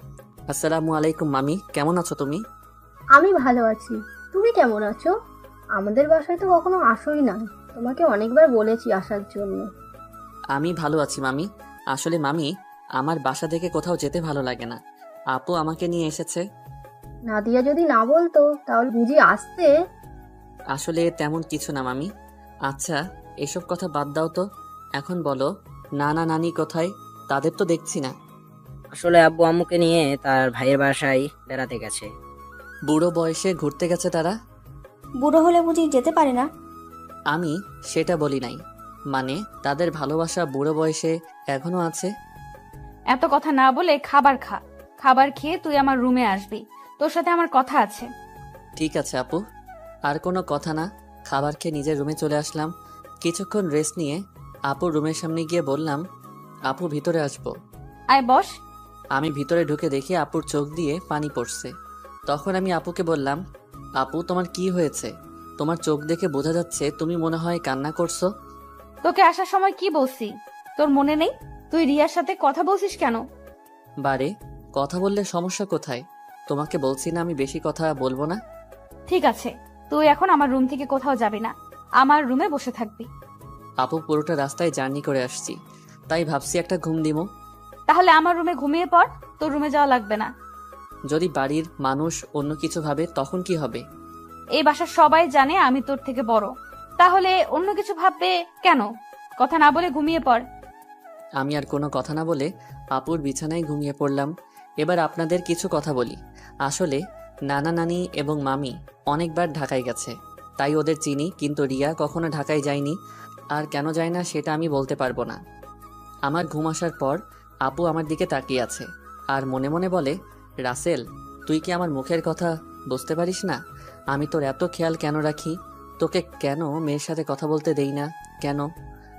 আসসালামু আলাইকুম মামি, কেমন আছো তুমি? আমি ভালো আছি, তুমি কেমন আছো? আমাদের বাসায় তো কখনো আসোই না, তোমাকে অনেকবার বলেছি আসার জন্য। আমি ভালো আছি মামি। আসলে মামি, আমার বাসা থেকে কোথাও যেতে ভালো লাগে না। আপু আমাকে নিয়ে এসেছে। নাদিয়া যদি না বলতো তাহলে বুঝি আসতে? আসলে তেমন কিছু না মামি। আচ্ছা, এসব কথা বাদ দাও তো। এখন বলো, নানা নানি কোথায়? তাদের তো দেখছি না। আসলে আব্বু আম্মুকে নিয়ে তার ভাইয়ের বাসায় বেড়াতে গেছে। বুড়ো বয়সে ঘুরতে গেছে তারা? বুড়ো হলে বুঝি যেতে পারে না? আমি সেটা বলি নাই, মানে তাদের ভালোবাসা বুড়ো বয়সে এখনো আছে। এত কথা না বলে খাবার খা। খাবার খেয়ে তুই আমার রুমে আসবি, তোর সাথে আমার কথা আছে। ঠিক আছে আপু, আর কোনো কথা না। খাবার খেয়ে নিজের রুমে চলে আসলাম। কিছুক্ষণ রেস্ট নিয়ে আপুর রুমের সামনে গিয়ে বললাম, আপু ভিতরে আসবো? আয় বস। আমি ভিতরে ঢুকে দেখি আপুর চোখ দিয়ে পানি পড়ছে। তখন আমি আপুকে বললাম, আপু তোমার কি হয়েছে? তোমার চোখ দেখে বোঝা যাচ্ছে তুমি মনে হয় কান্না করছো। তোকে আসার সময় কি বলছি তোর মনে নেই? তুই রিয়ার সাথে কথা বলছিস কেন? বারে, কথা বললে সমস্যা কোথায়? তোমাকে বলছি না আমি বেশি কথা বলবো না। ঠিক আছে, তুই এখন আমার রুম থেকে কোথাও যাবি না, আমার রুমে বসে থাকবি। আপু পুরোটা রাস্তায় জার্নি করে আসছি, তাই ভাবছি একটা ঘুম দিমো। তাহলে আমার রুমে ঘুমিয়ে পড়, তোর রুমে যাওয়া লাগবে না। যদি বাড়ির মানুষ অন্য কিছু ভাবে তখন কি হবে? এই বাসার সবাই জানে আমি তোর থেকে বড়, তাহলে অন্য কিছু ভাববে কেন? কথা না বলে ঘুমিয়ে পড়। আমি আর কোনো কথা না বলে আপুর বিছানায় ঘুমিয়ে পড়লাম। এবার আপনাদের কিছু কথা বলি। আসলে নানা নানি এবং মামি অনেকবার ঢাকায় গেছে, তাই ওদের চিনি, কিন্তু রিয়া কখনো ঢাকায় যায়নি। আর কেন যায় না সেটা আমি বলতে পারবো না। আমার ঘুম আসার পর আপু আমার দিকে তাকিয়ে আছে আর মনে মনে বলে, রাসেল, তুই কি আমার মুখের কথা বুঝতে পারিস না? আমি তোর এত খেয়াল কেন রাখি? তোকে কেন মেয়ের সাথে কথা বলতে দেই না? কেন?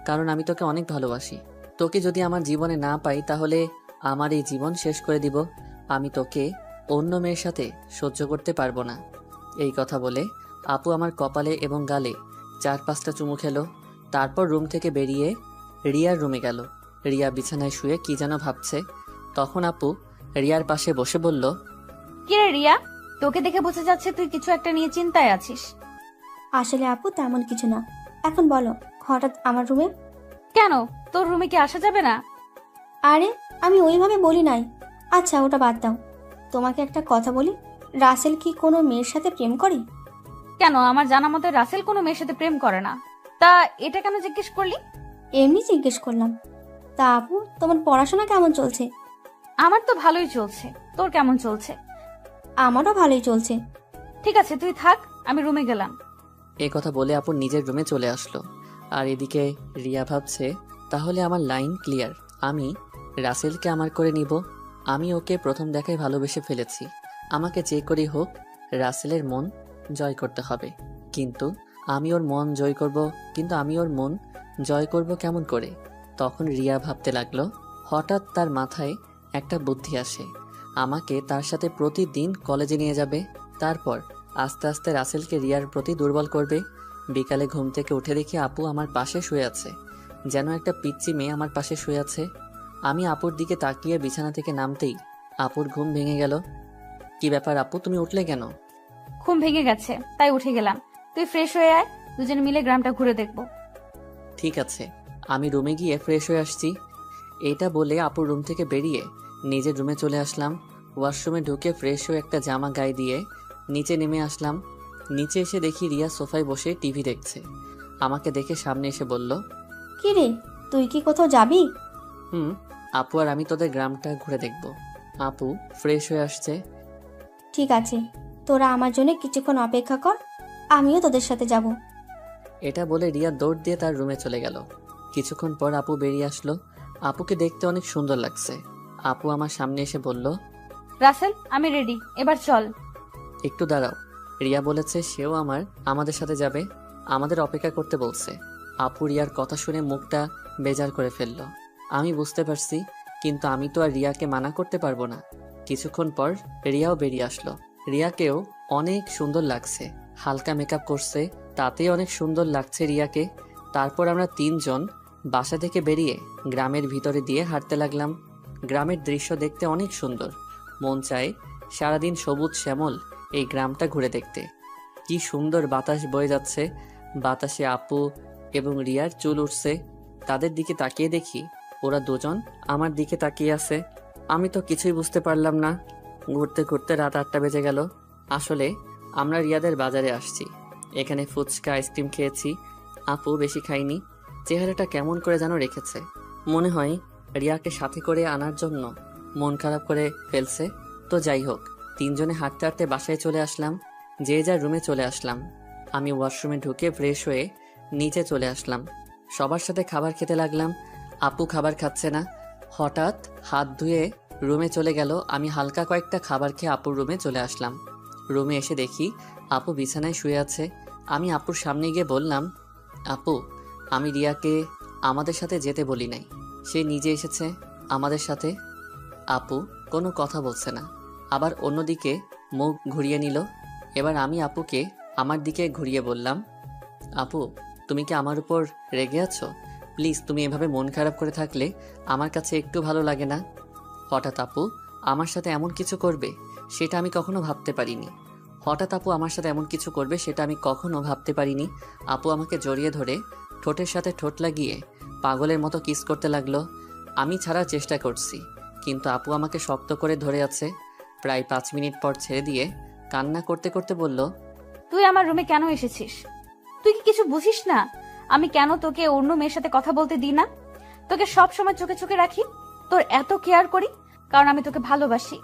কারণ আমি তোকে অনেক ভালোবাসি। তোকে যদি আমার জীবনে না পাই তাহলে আমার এই জীবন শেষ করে দিব। আমি তোকে অন্য মেয়ের সাথে সহ্য করতে পারবো না। এই কথা বলে আপু আমার কপালে এবং গালে 4-5টা চুমু খেলো। তারপর রুম থেকে বেরিয়ে রিয়ার রুমে গেল। রিয়া বিছানায় শুয়ে কি যেন ভাবছে। তখন আপু রিয়ার পাশে বসে বলল, কিরে রিয়া, তোকে দেখে বোঝা যাচ্ছে তুই কিছু একটা নিয়ে চিন্তায় আছিস। আসলে আপু তেমন কিছু না। এখন বলো, হঠাৎ আমার রুমে? কেন, তোর রুমে কি আসা যাবে না? আরে আমি ওইভাবে বলি নাই। আচ্ছা ওটা বাদ দাও, তোমাকে একটা কথা বলি, রাসেল কি কোনো মেয়ের সাথে প্রেম করে? কেন, আমার জানা মতে রাসেল কোনো মেয়ের সাথে প্রেম করে না। তা এটা কেন জিজ্ঞেস করলি? এমনি জিজ্ঞেস করলাম। তা আপু, তোমার পড়াশোনা কেমন চলছে? আমার তো ভালোই চলছে, তোর কেমন চলছে? আমারও ভালোই চলছে। ঠিক আছে তুই থাক, আমি রুমে গেলাম। এই কথা বলে আপু নিজের রুমে চলে আসলো। আর এদিকে রিয়া ভাবছে, তাহলে আমার লাইন ক্লিয়ার, আমি রাসেলকে আমার করে নিব। আমি ওকে প্রথম দেখায় ভালোবেসে ফেলেছি। আমাকে যে করেই হোক রাসেলের মন জয় করতে হবে। কিন্তু আমি ওর মন জয় করব কেমন করে? তখন রিয়া ভাবতে লাগলো। হঠাৎ তার মাথায় একটা বুদ্ধি আসে। আমাকে তার সাথে প্রতিদিন কলেজে নিয়ে যাবে। তারপর আস্তে আস্তে রাসেলকে রিয়ার প্রতি দুর্বল করবে। বিকালে ঘুম থেকে উঠে দেখি আপু আমার পাশে শুয়ে আছে, যেন একটা পিচ্চি মেয়ে আমার পাশে শুয়ে আছে। আমি আপুর দিকে তাকিয়ে বিছানা থেকে নামতেই আপুর ঘুম ভেঙে গেল। কি ব্যাপার আপু, তুমি উঠলে কেন? ঘুম ভেঙে গেছে তাই উঠে গেলাম। তুই ফ্রেশ হয়ে আয়, দুজনে মিলে গ্রামটা ঘুরে দেখবো। ঠিক আছে, আমি রুমে গিয়ে ফ্রেশ হয়ে আসছি। এটা বলে আপুর রুম থেকে বেরিয়ে নিজের রুমে চলে আসলাম। ওয়াশরুমে ঢুকে ফ্রেশ হয়ে একটা জামা গায়ে দিয়ে নিচে নেমে আসলাম। নিচে এসে দেখি রিয়া সোফায় বসে টিভি দেখছে। আমাকে দেখে সামনে এসে বলল, কি রে, তুই কি কোথাও যাবি? আপু আর আমি তোদের গ্রামটা ঘুরে দেখব। আপু ফ্রেশ হয়ে আসছে। ঠিক আছে, তোরা আমার জন্য কিছুক্ষণ অপেক্ষা কর, আমিও তোদের সাথে যাব। এটা বলে রিয়া দৌড় দিয়ে তার রুমে চলে গেল। কিছুক্ষণ পর আপু বেরিয়ে আসলো। আপুকে দেখতে অনেক সুন্দর লাগছে। আপু আমার সামনে এসে বলল, রাসেল আমি রেডি, এবার চল। একটু দাঁড়াও, রিয়া বলেছে সেও আমাদের সাথে যাবে, আমাদের অপেক্ষা করতে বলছে। আপু রিয়ার কথা শুনে মুখটা বেজার করে ফেলল। আমি বুঝতে পারছি, কিন্তু আমি তো আর রিয়াকে মানা করতে পারবো না। কিছুক্ষণ পর রিয়াও বেরিয়ে আসলো। রিয়াকেও অনেক সুন্দর লাগছে, হালকা মেকআপ করছে, তাতেই অনেক সুন্দর লাগছে রিয়াকে। তারপর আমরা 3 জন বাসা থেকে বেরিয়ে গ্রামের ভিতরে দিয়ে হাঁটতে লাগলাম। গ্রামের দৃশ্য দেখতে অনেক সুন্দর, মন চায় সারাদিন সবুজ শ্যামল এই গ্রামটা ঘুরে দেখতে। কি সুন্দর বাতাস বয়ে যাচ্ছে, বাতাসে আপু এবং রিয়ার চুল উঠছে। তাদের দিকে তাকিয়ে দেখি ওরা দুজন আমার দিকে তাকিয়ে আছে। আমি তো কিছুই বুঝতে পারলাম না। ঘুরতে ঘুরতে রাত 8টা বেজে গেল। আসলে আমরা রিয়াদের বাজারে আসছি, এখানে ফুচকা আইসক্রিম খেয়েছি। আপু বেশি খাইনি, চেহারাটা কেমন করে যেন রেখেছে। মনে হয় রিয়াকে সাথে করে আনার জন্য মন খারাপ করে ফেলছে। তো যাই হোক, 3 জনে হাঁটতে হাঁটতে বাসায় চলে আসলাম। যে যার রুমে চলে আসলাম। আমি ওয়াশরুমে ঢুকে ফ্রেশ হয়ে নিচে চলে আসলাম। সবার সাথে খাবার খেতে লাগলাম। আপু খাবার খাচ্ছে না। হঠাৎ হাত ধুয়ে রুমে চলে গেল। আমি হালকা কয়েকটা খাবার খেয়ে আপুর রুমে চলে আসলাম। রুমে এসে দেখি আপু বিছানায় শুয়ে আছে। আমি আপুর সামনে গিয়ে বললাম, আপু আমি রিয়াকে আমাদের সাথে যেতে বলি নাই, সে নিজে এসেছে আমাদের সাথে। আপু কোনো কথা বলছে না, আবার অন্যদিকে মুখ ঘুরিয়ে নিল। এবার আমি আপুকে আমার দিকে ঘুরিয়ে বললাম, আপু তুমি কি আমার উপর রেগে আছো? প্লিজ, তুমি এভাবে মন খারাপ করে থাকলে আমার কাছে একটু ভালো লাগে না। হঠাৎ আপু আমার সাথে এমন কিছু করবে সেটা আমি কখনো ভাবতে পারিনি। আপু আমাকে জড়িয়ে ধরে ঠোঁটের সাথে ঠোঁট লাগিয়ে পাগলের মতো কিস করতে লাগলো। আমি ছাড়ার চেষ্টা করছি, কিন্তু আপু আমাকে শক্ত করে ধরে আছে। প্রায় 5 মিনিট পর ছেড়ে দিয়ে কান্না করতে করতে বলল, তুই আমার রুমে কেন এসেছিস? তুই কি কিছু বুঝিস না আমি কেন তোকে অন্য মেয়ের সাথে কথা বলতে দিই না? তোকে সব সময় চোখে চোখে রাখি, তোর এত কেয়ার করি, কারণ আমি তোকে ভালোবাসি।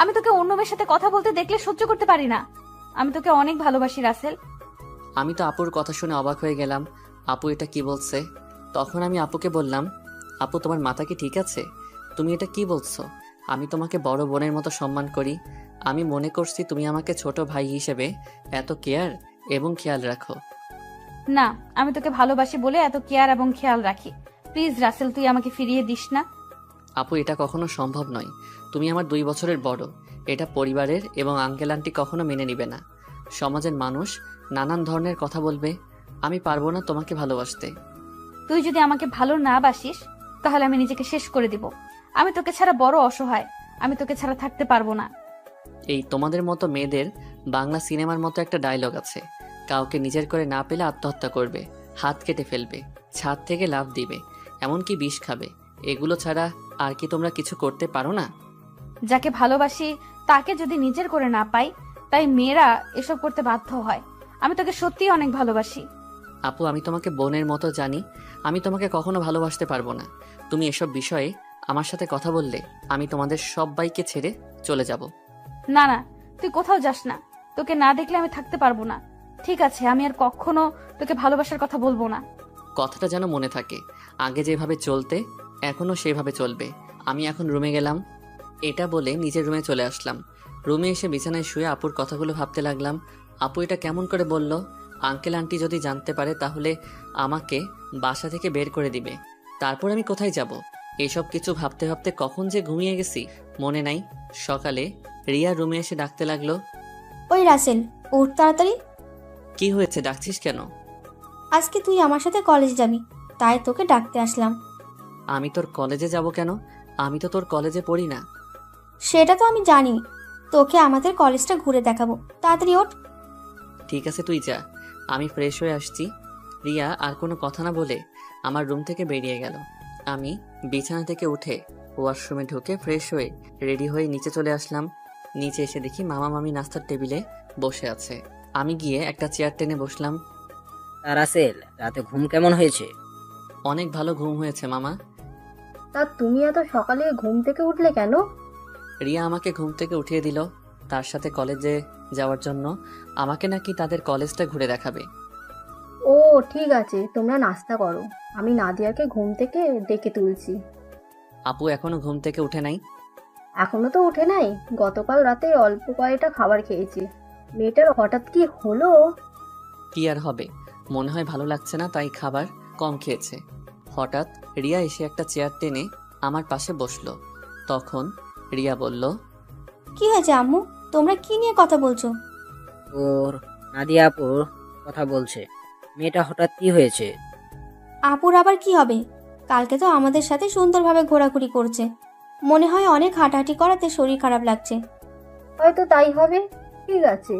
আমি তোকে অন্য মেয়ের সাথে কথা বলতে দেখলে সহ্য করতে পারি না। আমি তোকে অনেক ভালোবাসি রাসেল। আমি তো আপুর কথা শুনে অবাক হয়ে গেলাম, আপু এটা কি বলছে? তখন আমি আপুকে বললাম, আপু তোমার মাথা কি ঠিক আছে? তুমি এটা কি বলছো? আমি তোমাকে বড় বোনের মতো সম্মান করি। আমি মনে করছি তুমি আমাকে ছোট ভাই হিসেবে এত কেয়ার এবং খেয়াল রাখো। না, আমি তোকে ভালোবাসি বলে এত কেয়ার এবং খেয়াল রাখি। প্লিজ রাসেল, তুই আমাকে ফিরিয়ে দিস না। আপু, এটা কখনো সম্ভব নয়। তুমি আমার 2 বছরের বড়। এটা পরিবারের এবং আঙ্কেল আন্টি কখনো মেনে নিবে না। সমাজের মানুষ নানান ধরনের কথা বলবে। আমি পারবো না তোমাকে ভালোবাসতে। তুই যদি আমাকে ভালো না বাসিস তাহলে আমি নিজেকে শেষ করে দিব। আমি তোকে ছাড়া বড় অসহায়। আমি তোকে ছাড়া থাকতে পারবো না। এই তোমাদের মতো মেয়েদের বাংলা সিনেমার মতো একটা ডায়লগ আছে, কাউকে নিজের করে না পেলে আত্মহত্যা করবে, হাত কেটে ফেলবে, ছাদ থেকে লাফ দিবে, এমনকি বিষ খাবে। এগুলো ছাড়া আর কি তোমরা কিছু করতে পারো না? যাকে ভালোবাসি তাকে যদি নিজের করে না পাই, তাই মেয়েরা এসব করতে বাধ্য হয়। আমি তোকে সত্যিই অনেক ভালোবাসি। আপু, আমি তোমাকে বোনের মতো জানি। আমি তোমাকে কখনো ভালোবাসতে পারবো না। তুমি এসব বিষয়ে আমার সাথে কথা বললে আমি তোমাদের সবাইকে ছেড়ে চলে যাব। না না, তুই কোথাও যাস না। তোকে না দেখলে আমি থাকতে পারবো না। ঠিক আছে, আমি আর কখনো তোকে ভালোবাসার কথা বলবো না। কথাটা যেন মনে থাকে। আগে যেভাবে চলতে এখনো সেভাবে চলবে। আমি এখন রুমে গেলাম। এটা বলে নিজের রুমে চলে আসলাম। রুমে এসে বিছানায় শুয়ে আপুর কথাগুলো ভাবতে লাগলাম। আপু এটা কেমন করে বলল? আঙ্কেল আন্টি যদি জানতে পারে তাহলে আমাকে বাসা থেকে বের করে দিবে। তারপর আমি কোথায় যাব? এসব কিছু ভাবতে ভাবতে কখন যে ঘুমিয়ে গেছি মনে নাই। সকালে রিয়া রুমে এসে ডাকতে লাগলো। ওই রাসেল, উঠ তাড়াতাড়ি। কি হয়েছে, ডাকছিস কেন? আজকে তুই আমার সাথে কলেজে যাবি, তাই তোকে ডাকতে আসলাম। আমি তোর কলেজে যাব কেন? আমি তো তোর কলেজে পড়ি না। সেটা তো আমি জানি, তোকে আমাদের কলেজটা ঘুরে দেখাবো। তাড়াতাড়ি ওঠ। ঠিক আছে, তুই যা, আমি ফ্রেশ হয়ে আসছি। রিয়া আর কোনো কথা না বলে আমার রুম থেকে বেরিয়ে গেল। আমি বিছানা থেকে উঠে ওয়াশরুমে ঢুকে ফ্রেশ হয়ে রেডি হয়ে নিচে চলে আসলাম। নিচে এসে দেখি মামা মামি নাস্তার টেবিলে বসে আছে। আমি গিয়ে একটা চেয়ার টেনে বসলাম। রাসেল, রাতে ঘুম কেমন হয়েছে? অনেক ভালো ঘুম হয়েছে মামা। তা তুমি এত সকালে ঘুম থেকে উঠলে কেন? রিয়া আমাকে ঘুম থেকে উঠিয়ে দিল। তার সাথে কলেজে যাওয়ার জন্য। আমাকে নাকি তাদের কলেজটা ঘুরে দেখাবে। ও ঠিক আছে, তোমরা নাস্তা করো, আমি নাদিয়াকে ঘুম থেকে ডেকে তুলছি। আপু এখনো ঘুম থেকে উঠে নাই? এখনো তো উঠে নাই, গতকাল রাতে অল্প কয়েকটা খাবার খেয়েছি। মেয়েটার হঠাৎ কি হলো? কি আর হবে, মনে হয় ভালো লাগছে না তাই খাবার কম খেয়েছে। হঠাৎ রিয়া এসে একটা চেয়ার টেনে আমার পাশে বসলো। তখন রিয়া বলল, কি হয়েছে আম্মু? তোমরা কি নিয়ে কথা বলছো? ওর নাদিয়া আপুর কথা বলছে। মেয়েটা হঠাৎ কি হয়েছে? আপুর আবার কি হবে? কালকে তো আমাদের সাথে সুন্দরভাবে ঘোরাঘুরি করছে। মনে হয় অনেক হাঁটাহাঁটি করাতে শরীর খারাপ লাগছে। হয়তো তাই হবে। ঠিক আছে,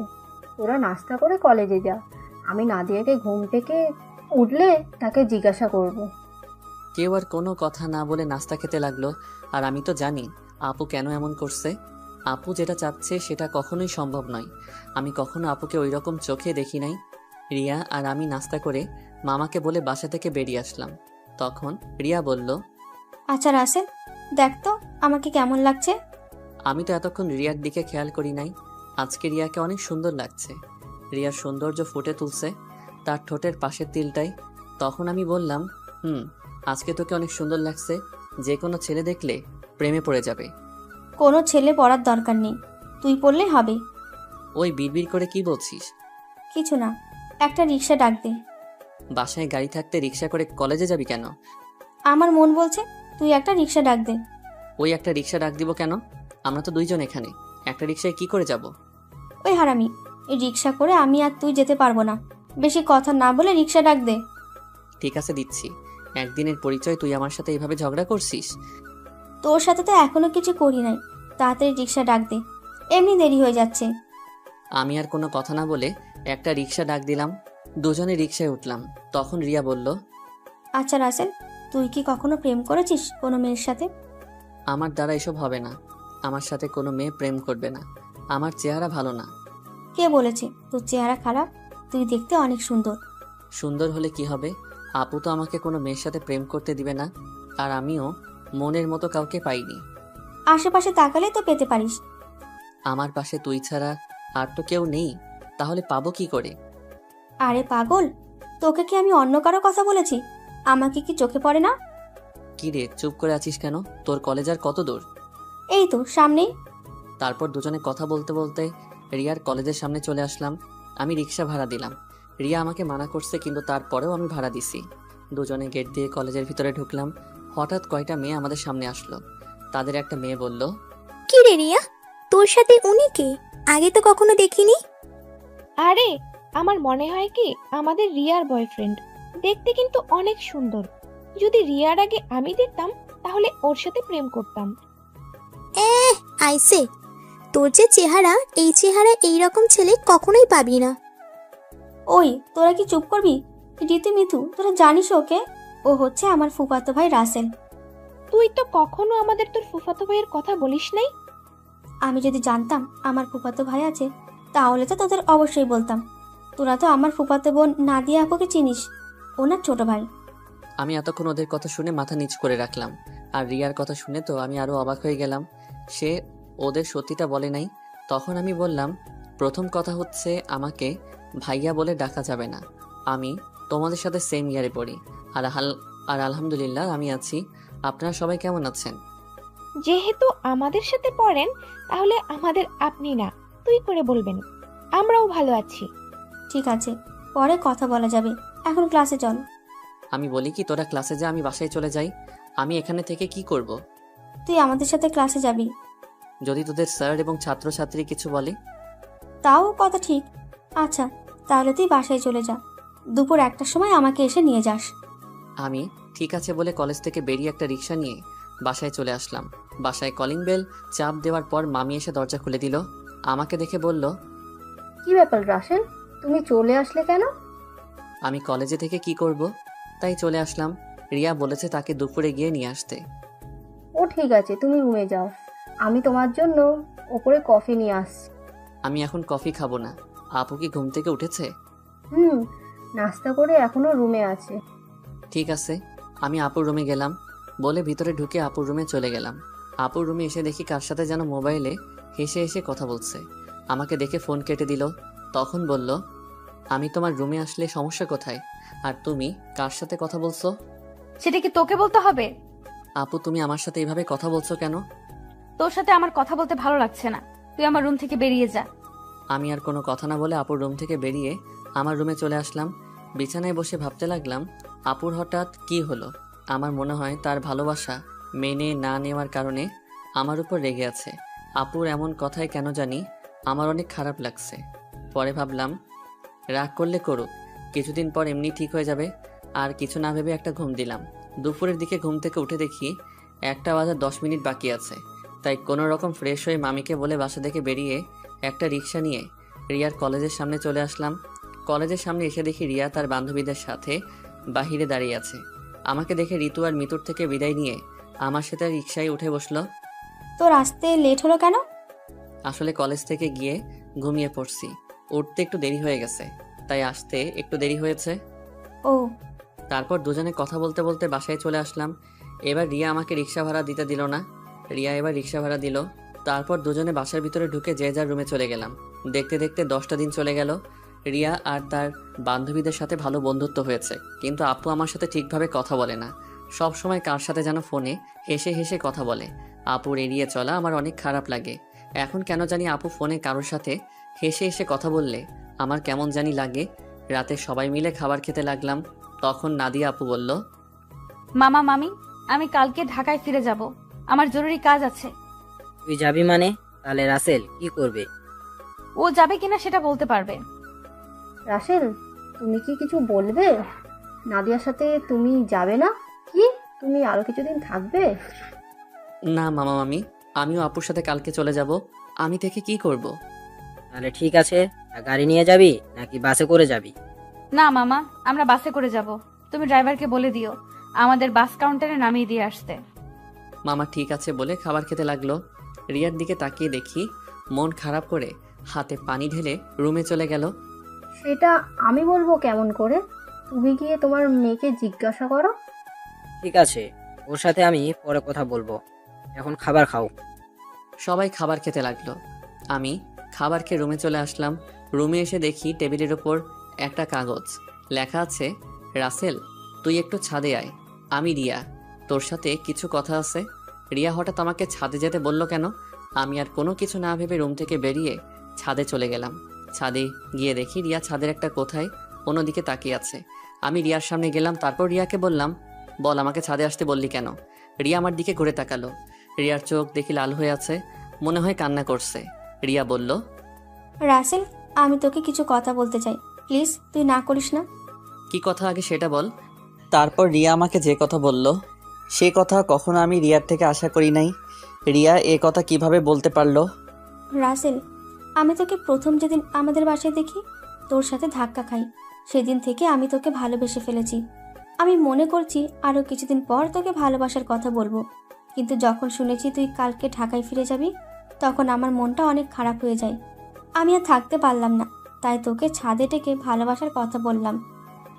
তোরা নাস্তা করে কলেজে যা, আমি নাদিয়াকে ঘুম থেকে উঠলে তাকে জিজ্ঞাসা করব। কেউ আর কোনো কথা না বলে নাস্তা খেতে লাগলো। আর আমি তো জানি আপু কেন এমন করছে। আপু যেটা চাচ্ছে সেটা কখনোই সম্ভব নয়। আমি কখনো আপুকে ওই রকম চোখে দেখি নাই। রিয়া আর আমি নাস্তা করে মামাকে বলে বাসা থেকে বেরিয়ে আসলাম। তখন রিয়া বলল, আচ্ছা রাসেল, দেখ তো আমাকে কেমন লাগছে। আমি তো এতক্ষণ রিয়ার দিকে খেয়াল করি নাই। আজকে রিয়াকে অনেক সুন্দর লাগছে। রিয়ার সৌন্দর্য ফুটে তুলছে তার ঠোঁটের পাশের তিলটাই। তখন আমি বললাম, আজকে তোকে অনেক সুন্দর লাগছে। যে কোনো ছেলে দেখলে প্রেমে পড়ে যাবে। কোনো ছেলে পড়ার দরকার নেই, তুই পড়লে হবে। ওই বিড়বিড় করে কি বলছিস? কিছু না, একটা রিক্সা ডাক দে। বাসায় গাড়ি থাকতে রিক্সা করে কলেজে যাবি কেন? আমার মন বলছে তুই একটা রিক্সা ডাক দে। ওই একটা রিক্সা ডাক দিব কেন? আমরা তো দুইজন এখানে, একটা রিক্সায় কি করে যাব? ওই হারামি, এই রিক্সা করে আমি আর তুই যেতে পারবো না। বেশি কথা না বলে রিক্সা ডাক দে। ঠিক আছে, দিচ্ছি। একদিনের পরিচয় তুই আমার সাথে এইভাবে ঝগড়া করছিস? তোর সাথে তো এখনো কিছু করি নাই, তাড়াতাড়ি রিক্সা ডাক দে, এমনি দেরি হয়ে যাচ্ছে। আমি আর কোনো কথা না বলে একটা রিক্সা ডাক দিলাম। দুজনে রিক্সায় উঠলাম। তখন রিয়া বলল, আচ্ছা রাসেল, তুই কি কখনো প্রেম করেছিস কোনো মেয়ের সাথে? আমার দ্বারা এসব হবে না। আমার সাথে কোনো মেয়ে প্রেম করবে না। আমার চেহারা ভালো না। কে বলেছে তোর চেহারা খারাপ? তুই দেখতে অনেক সুন্দর। সুন্দর হলে কি হবে? আপু তো আমাকে কোনো মেয়ের সাথে প্রেম করতে দিবে না। আর আমিও মনের মতো কাউকে পাইনি। আশেপাশে তাকালে তো পেতে পারিস। আমার পাশে তুই ছাড়া আর তো কেউ নেই, তাহলে পাবো কি করে? আরে পাগল, তোকে কি আমি অন্য কারো কথা বলেছি? আমাকে কি চোখে পড়ে না? কি রে, চুপ করে আছিস কেন? তোর কলেজ আর কত দূর? এই তো সামনেই। তারপর দুজনে কথা বলতে বলতে রিয়ার কলেজের সামনে চলে আসলাম। আমি রিক্সা ভাড়া দিলাম। রিয়া আমাকে মানা করছে, কিন্তু তারপরেও আমি ভাড়া দিছি। দুজনে গেট দিয়ে কলেজের ভিতরে ঢুকলাম। হঠাৎ কয়টা মেয়ে আমাদের সামনে আসলো। তাদের একটা মেয়ে বলল, কি রে রিয়া, তোর সাথে উনি কে? আগে তো কখনো দেখিনি। আরে আমার মনে হয় কি আমাদের রিয়ার বয়ফ্রেন্ড, দেখতে কিন্তু অনেক সুন্দর। যদি রিয়ার আগে আমি দেখতাম তাহলে ওর সাথে প্রেম করতাম। আইসে, তোর যে চেহারা, এই চেহারা এইরকম ছেলে কখনোই পাবি না। ওই তোরা কি চুপ করবি? রীতি মিথু, তোরা জানিস ওকে? ও হচ্ছে আমার ফুফাতো ভাই রাসেল। তুই তো কখনো আমাদের তোর ফুফাতো ভাইয়ের কথা বলিস নাই। আমি যদি জানতাম আমার ফুফাতো ভাই আছে তাহলে তো তোদের অবশ্যই বলতাম। তোরা তো আমার ফুফাতো বোন নাদিয়া আপুকে চিনিস, ওনার ছোট ভাই। আমি এতক্ষণ ওদের কথা শুনে মাথা নিচ করে রাখলাম, আর রিয়ার কথা শুনে তো আমি আরো অবাক হয়ে গেলাম। সে ওদের সত্যিটা বলে নাই। তখন আমি বললাম, প্রথম কথা হচ্ছে আমাকে ভাইয়া বলে ডাকা যাবে না। আমি তোমাদের সাথে সেম ইয়ারে পড়ি, আর আলহামদুলিল্লাহ আমি আছি। আপনারা সবাই কেমন আছেন? যেহেতু আমাদের সাথে পড়েন তাহলে আমাদের আপনি না তুই করে বলবেন। আমরাও ভালো আছি। ঠিক আছে, পরে কথা বলা যাবে, এখন ক্লাসে চল। আমি বলি কি, তোরা ক্লাসে যা, আমি বাসায় চলে যাই। আমি এখানে থেকে কি করব? তুই আমাদের সাথে ক্লাসে যাবি। যদি তোদের স্যার এবং ছাত্রছাত্রী কিছু বলে? তাও কথা ঠিক। আচ্ছা, তাহলে তুই বাসায় চলে যা, দুপুর 1টার সময় আমাকে এসে নিয়ে যাস। আমি ঠিক আছে বলে কলেজ থেকে বেরিয়ে একটা রিক্সা নিয়ে বাসায় চলে আসলাম। বাসায় কলিং বেল চাপ দেওয়ার পর মামি এসে দরজা খুলে দিল। আমাকে দেখে বলল, কি ব্যাপার রাসেল, তুমি চলে আসলে কেন? আমি কলেজে থেকে কি করব, তাই চলে আসলাম। রিয়া বলেছে তাকে দুপুরে গিয়ে নিয়ে আসতে। ও ঠিক আছে, তুমি রুমে যাও, আমি তোমার জন্য ওপরে কফি নিয়ে আসছি। আমি এখন কফি খাবো না। আপু কি ঘুম থেকে উঠেছে? নাস্তা করে এখনো রুমে আছে। ঠিক আছে, আমি আপুর রুমে গেলাম বলে ভিতরে ঢুকে আপুর রুমে চলে গেলাম। আপুর রুমে এসে দেখি কার সাথে যেন মোবাইলে হেসে হেসে কথা বলছে। আমাকে দেখে ফোন কেটে দিল। তখন বলল, আমি তোমার রুমে আসলে সমস্যা কোথায়? আর তুমি কার সাথে কথা বলছো? সেটা কি তোকে বলতে হবে? আপু, তুমি আমার সাথে এইভাবে কথা বলছো কেন? তোর সাথে আমার কথা বলতে ভালো লাগছে না, তুই আমার রুম থেকে বেরিয়ে যা। আমি আর কোনো কথা না বলে আপুর রুম থেকে বেরিয়ে আমার রুমে চলে আসলাম। বিছানায় বসে ভাবতে লাগলাম, আপুর হঠাৎ কি হলো। আমার মনে হয় তার ভালোবাসা মেনে না নেওয়ার কারণে আমার উপর রেগে আছে। আপুর এমন কথায় কেন জানি আমার অনেক খারাপ লাগছে। পরে ভাবলাম, রাগ করলে করুক, কিছুদিন পর এমনি ঠিক হয়ে যাবে। আর কিছু না ভেবে একটা ঘুম দিলাম। দুপুরের দিকে ঘুম থেকে উঠে দেখি 1টা বাজার 10 মিনিট বাকি আছে। তাই কোনো রকম ফ্রেশ হয়ে মামিকে বলে বাসা থেকে বেরিয়ে একটা রিক্সা নিয়ে রিয়ার কলেজের সামনে চলে আসলাম। কলেজের সামনে এসে দেখি রিয়া তার বান্ধবীদের সাথে বাহিরে দাঁড়িয়ে আছে। আমাকে দেখে ঋতু আর মিতুর থেকে বিদায় নিয়ে আমার সাথে রিক্সায় উঠে বসলো। তোর আসতে লেট হলো কেন? আসলে কলেজ থেকে গিয়ে ঘুমিয়ে পড়ছি, উঠতে একটু দেরি হয়ে গেছে, তাই আসতে একটু দেরি হয়েছে। ও। তারপর দুজনে কথা বলতে বলতে বাসায় চলে আসলাম। এবার রিয়া আমাকে রিক্সা ভাড়া দিতে দিল না, রিয়া এবার রিক্সা ভাড়া দিল। তারপর দুজনে বাসার ভিতরে ঢুকে যে যার রুমে চলে গেলাম। দেখতে দেখতে 10টা দিন চলে গেল। রিয়া আর তার বান্ধবীদের সাথে ভালো বন্ধুত্ব হয়েছে, কিন্তু আপু আমার সাথে ঠিকভাবে কথা বলে না। সব সময় কার সাথে যেন ফোনে হেসে হেসে কথা বলে। আপুর এড়িয়ে চলা আমার অনেক খারাপ লাগে। এখন কেন জানি আপু ফোনে কারোর সাথে হেসে হেসে কথা বললে আমার কেমন জানি লাগে। রাতে সবাই মিলে খাবার খেতে লাগলাম। তখন নাদিয়া আপু বলল, মামা মামি, আমি কালকে ঢাকায় ফিরে যাব, আমার জরুরি কাজ আছে। তুই যাবি মানে? তাহলে রাসেল কি করবে? ও যাবে কিনা সেটা বলতে পারবে। রাসেল, তুমি কি কিছু বলবে? নাদিয়ার সাথে তুমি যাবে না কি? তুমি আরো কিছুদিন থাকবে? না মামা মামি, আমিও আপুর সাথে কালকে চলে যাব। আমি থেকে কি করব? তাহলে ঠিক আছে, গাড়ি নিয়ে যাবি নাকি বাসে করে যাবি? না মামা, আমরা বাসে করে যাব। তুমি ড্রাইভারকে বলে দিও আমাদের বাস কাউন্টারে নামিয়ে দিয়ে আসতে। মামা ঠিক আছে বলে খাবার খেতে লাগলো। রিয়ার দিকে তাকিয়ে দেখি মন খারাপ করে হাতে পানি ঢেলে রুমে চলে গেল। সেটা আমি বলবো কেমন করে? তুমি গিয়ে তোমার মেয়েকে জিজ্ঞাসা করো। ঠিক আছে, ওর সাথে আমি পরে কথা বলবো, এখন খাবার খাও। সবাই খাবার খেতে লাগলো। আমি খাবার খেয়ে রুমে চলে আসলাম। রুমে এসে দেখি টেবিলের ওপর একটা কাগজ, লেখা আছে, রাসেল তুই একটু ছাদে আয়, আমি রিয়া, তোর সাথে কিছু কথা আছে। রিয়া হঠাৎ আমাকে ছাদে যেতে বলল কেন? আমি আর কোনো কিছু না ভেবে রুম থেকে বেরিয়ে ছাদে চলে গেলাম। ছাদে গিয়ে দেখি রিয়া ছাদের একটা কোথায় অন্যদিকে তাকিয়ে আছে। আমি রিয়ার সামনে গেলাম, তারপর রিয়াকে বললাম, বল আমাকে ছাদে আসতে বললি কেন? রিয়া আমার দিকে ঘুরে তাকালো। রিয়ার চোখ দেখি লাল হয়ে আছে, মনে হয় কান্না করছে। রিয়া বলল, রাসেল, আমি তোকে কিছু কথা বলতে চাই, প্লিজ তুই না করিস না। কি কথা আগে সেটা বল। তারপর রিয়া আমাকে যে কথা বলল, সে কথা কখনো আমি রিয়ার থেকে আশা করি নাই। রিয়া এ কথা কিভাবে বলতে পারলো? রাসেল, আমি তোকে প্রথম যেদিন আমাদের বাসায় দেখি, তোর সাথে ধাক্কা খাই, সেদিন থেকে আমি তোকে ভালোবেসে ফেলেছি। আমি মনে করছি আরও কিছুদিন পর তোকে ভালোবাসার কথা বলবো, কিন্তু যখন শুনেছি তুই কালকে ঢাকায় ফিরে যাবি, তখন আমার মনটা অনেক খারাপ হয়ে যায়। আমি আর থাকতে পারলাম না, তাই তোকে ছাদে ডেকে ভালোবাসার কথা বললাম।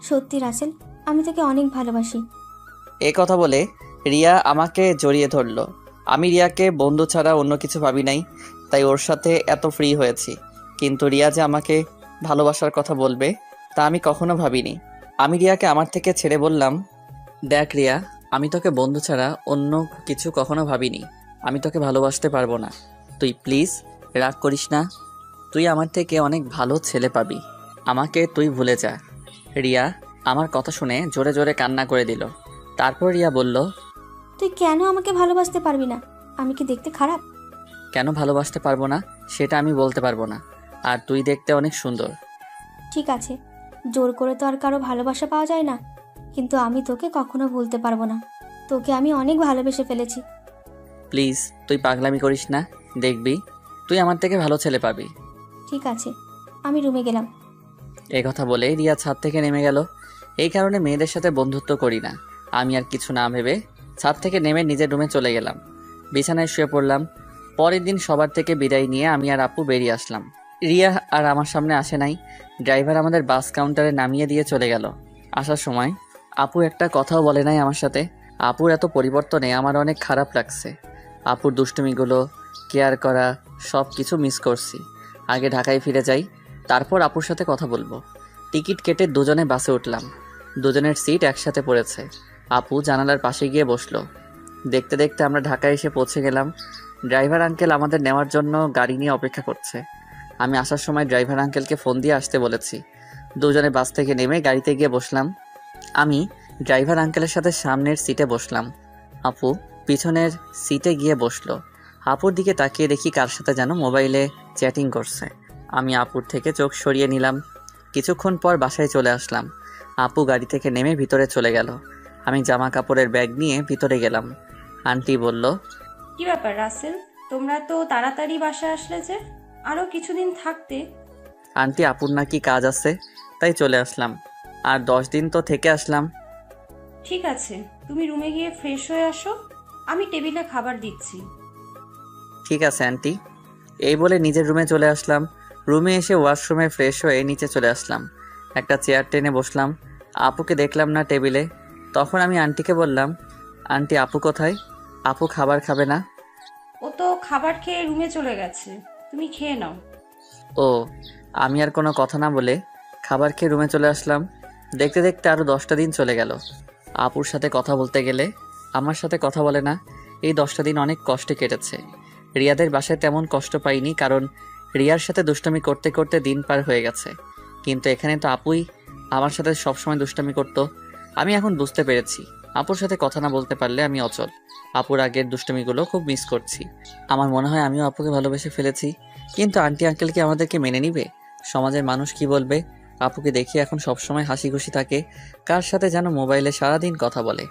সত্যি রাসেল, আমি তোকে অনেক ভালোবাসি। এ কথা বলে রিয়া আমাকে জড়িয়ে ধরলো। আমি রিয়াকে বন্ধু ছাড়া অন্য কিছু ভাবি নাই, তাই ওর সাথে এত ফ্রি হয়েছি। কিন্তু রিয়া যে আমাকে ভালোবাসার কথা বলবে তা আমি কখনো ভাবিনি। আমি রিয়াকে আমার থেকে ছেড়ে বললাম, দেখ রিয়া, আমি তোকে বন্ধু ছাড়া অন্য কিছু কখনো ভাবিনি। আমি তোকে ভালোবাসতে পারবো না। তুই প্লিজ রাগ করিস না। তুই আমার থেকে অনেক ভালো ছেলে পাবি। আমাকে তুই ভুলে যা। রিয়া আমার কথা শুনে জোরে জোরে কান্না করে দিল। তারপর রিয়া বলল, তুই কেন আমাকে ভালোবাসতে পারবি না? আমি কি দেখতে খারাপ? কেন ভালোবাসতে পারবো না সেটা আমি বলতে পারবো না, আর তুই দেখতে অনেক সুন্দর। ঠিক আছে, জোর করে তো আর কারো ভালোবাসা পাওয়া যায় না, কিন্তু আমি তোকে কখনো ভুলতে পারবো না। তোকে আমি অনেক ভালোবেসে ফেলেছি। প্লিজ তুই পাগলামি করিস না, দেখবি তুই আমার থেকে ভালো ছেলে পাবি। ঠিক আছে, আমি রুমে গেলাম। এই কথা বলে রিয়া ছাদ থেকে নেমে গেল। এই কারণে মেয়েদের সাথে বন্ধুত্ব করি না। আমি আর কিছু না ভেবে ছাদ থেকে নেমে নিজের রুমে চলে গেলাম। বিছানায় শুয়ে পড়লাম। পরের দিন সবার থেকে বিদায় নিয়ে আমি আর আপু বেরিয়ে আসলাম। রিয়া আর আমার সামনে আসে নাই। ড্রাইভার আমাদের বাস কাউন্টারে নামিয়ে দিয়ে চলে গেল। আসার সময় আপু একটা কথাও বলে নাই আমার সাথে। আপুর এত পরিবর্তনে আমার অনেক খারাপ লাগছে। আপুর দুষ্টুমিগুলো, কেয়ার করা, সব কিছু মিস করছি। আগে ঢাকায় ফিরে যাই, তারপর আপুর সাথে কথা বলবো। টিকিট কেটে দুজনে বাসে উঠলাম। দুজনের সিট একসাথে পড়েছে। আপু জানালার পাশে গিয়ে বসলো। দেখতে দেখতে আমরা ঢাকায় এসে পৌঁছে গেলাম। ড্রাইভার আঙ্কেল আমাদের নেওয়ার জন্য গাড়ি নিয়ে অপেক্ষা করছে। আমি আসার সময় ড্রাইভার আঙ্কেলকে ফোন দিয়ে আসতে বলেছি। দুজনে বাস থেকে নেমে গাড়িতে গিয়ে বসলাম। আমি ড্রাইভার আঙ্কেলের সাথে সামনের সিটে বসলাম। আপু পিছনের সিটে গিয়ে বসলো। আপুর দিকে তাকিয়ে দেখি কার সাথে যেন মোবাইলে চ্যাটিং করছে। আমি আপুর থেকে চোখ সরিয়ে নিলাম। কিছুক্ষণ পর বাসায় চলে আসলাম। আপু গাড়ি থেকে নেমে ভিতরে চলে গেল। আমি জামা কাপড়ের ব্যাগ নিয়ে ভিতরে গেলাম। আন্টি বলল, কি ব্যাপার রাসেল, তোমরা তো তাড়াতাড়ি বাসায় আসলে যে? আরো কিছুদিন থাকতে। আন্টি আপুর নাকি কাজ আছে, তাই চলে আসলাম। আর 10 দিন তো থেকে আসলাম। ঠিক আছে, তুমি রুমে গিয়ে ফ্রেশ হয়ে আসো, আমি টেবিলে খাবার দিচ্ছি। ঠিক আছে আন্টি। এই বলে নিজের রুমে চলে আসলাম। রুমে এসে ওয়াশরুমে ফ্রেশ হয়ে নিচে চলে আসলাম। একটা চেয়ার টেনে বসলাম। আপুকে দেখলাম না টেবিলে। তখন আমি আন্টিকে বললাম, আন্টি আপু কোথায়? আপু খাবার খাবে না? ও তো খাবার খেয়ে রুমে চলে গেছে, তুমি খেয়ে নাও। ও, আমি আর কোনো কথা না বলে খাবার খেয়ে রুমে চলে আসলাম। দেখতে দেখতে আরও 10টা দিন চলে গেল। আপুর সাথে কথা বলতে গেলে আমার সাথে কথা বলে না। এই 10টা দিন অনেক কষ্টে কেটেছে। রিয়াদের বাসায় তেমন কষ্ট পাইনি, কারণ রিয়ার সাথে দুষ্টমি করতে করতে দিন পার হয়ে গেছে। কিন্তু এখানে তো আপুই আমার সাথে সবসময় দুষ্টমি করতো। আমি এখন বুঝতে পেরেছি, আপুর সাথে কথা না বলতে পারলে আমি অচল। আপুর আগের দুষ্টমিগুলো খুব মিস করছি। আমার মনে হয় আমিও আপুকে ভালোবেসে ফেলেছি। কিন্তু আন্টি আঙ্কেল কি আমাদেরকে মেনে নিবে? সমাজের মানুষ কি বলবে? আপুকে দেখি এখন সবসময় হাসি খুশি থাকে, কার সাথে যেন মোবাইলে সারাদিন কথা বলে।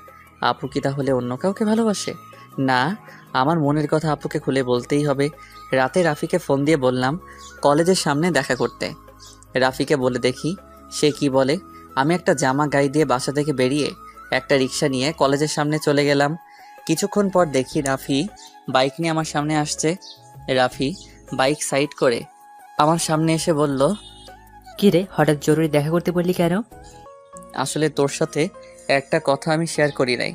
আপু কি তাহলে অন্য কাউকে ভালোবাসে? না, আমার মনের কথা আপুকে খুলে বলতেই হবে। রাতে রাফিকে ফোন দিয়ে বললাম কলেজের সামনে দেখা করতে। রাফিকে বলে দেখি সে কি বলে। আমি একটা জামা গায়ে দিয়ে বাসা থেকে বেরিয়ে একটা রিক্সা নিয়ে কলেজের সামনে চলে গেলাম। কিছুক্ষণ পর দেখি রাফি বাইক নিয়ে আমার সামনে আসছে। রাফি বাইক সাইড করে আমার সামনে এসে বলল, কি রে, হঠাৎ জরুরি দেখা করতে বললি কেন? আসলে তোর সাথে একটা কথা আমি শেয়ার করি নাই,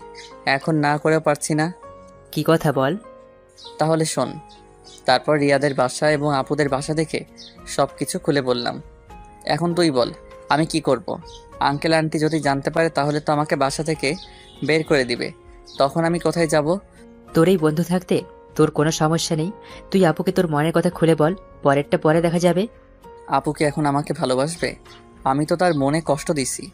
এখন না করে পারছি না। কি কথা বল। তাহলে শোন। তারপর রিয়াদের বাসা এবং আপুদের বাসা দেখে সব কিছু খুলে বললাম। এখন তুই বল আমি কি করব? আঙ্কেল আন্টি যদি জানতে পারে তাহলে তো আমাকে বাসা থেকে বের করে দিবে। তখন আমি কোথায় যাব? তোর এই বন্ধু থাকতে তোর কোনো সমস্যা নেই। তুই আপুকে তোর মনের কথা খুলে বল, পরেরটা পরে দেখা যাবে। আপু কি এখন আমাকে ভালোবাসবে? আমি তো তার মনে কষ্ট দিছি।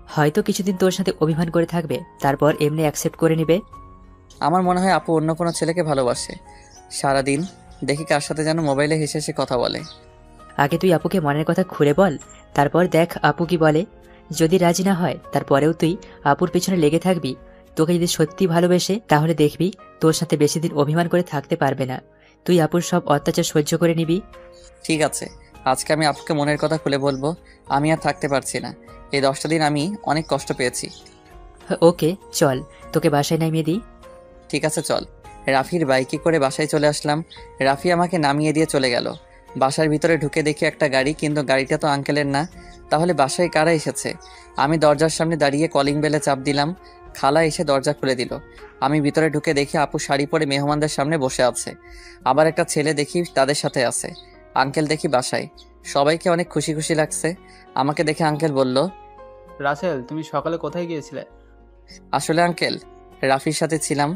হয়তো কিছুদিন তোর সাথে অভিমান করে থাকবে, তারপর এমনি অ্যাকসেপ্ট করে নেবে। আমার মনে হয় আপু অন্য কোনো ছেলেকে ভালোবাসে। সারাদিন দেখি কার সাথে যেন মোবাইলে হেসে হেসে কথা বলে। আগে তুই আপুকে মনের কথা খুলে বল, তারপর দেখ আপু কি বলে। যদি রাজি না হয় তারপরেও তুই আপুর পেছনে লেগে থাকবি। তোকে যদি সত্যি ভালোবেসে তাহলে দেখবি তোর সাথে বেশি দিন অভিমান করে থাকতে পারবে না। তুই আপুর সব অত্যাচার সহ্য করে নিবি। ঠিক আছে, আজকে আমি আপুকে মনের কথা খুলে বলবো। আমি আর থাকতে পারছি না। এই 10টা দিন আমি অনেক কষ্ট পেয়েছি। ওকে চল, তোকে বাসায় নামিয়ে দিই। ঠিক আছে চল। রাফির বাইকে করে বাসায় চলে আসলাম। রাফি আমাকে নামিয়ে দিয়ে চলে গেল। বাসার ভিতরে ঢুকে দেখি একটা গাড়ি, কিন্তু গাড়িটা তো আঙ্কেলের না। তাহলে বাসায় কারা এসেছে? আমি দরজার সামনে দাঁড়িয়ে কলিং বেলে চাপ দিলাম। খালা এসে দরজা খুলে দিল। আমি ভিতরে ঢুকে দেখি আপু শাড়ি পরে মেহমানদের সামনে বসে আছে। আবার একটা ছেলে দেখি তাদের সাথে আছে। আঙ্কেল দেখি বাসায়। সবাইকে অনেক খুশি খুশি লাগছে। আমাকে দেখে আঙ্কেল বলল, রাসেল, তুমি সকালে কোথায় গিয়েছিলে? আসলে আঙ্কেল রাফির সাথে ছিলাম।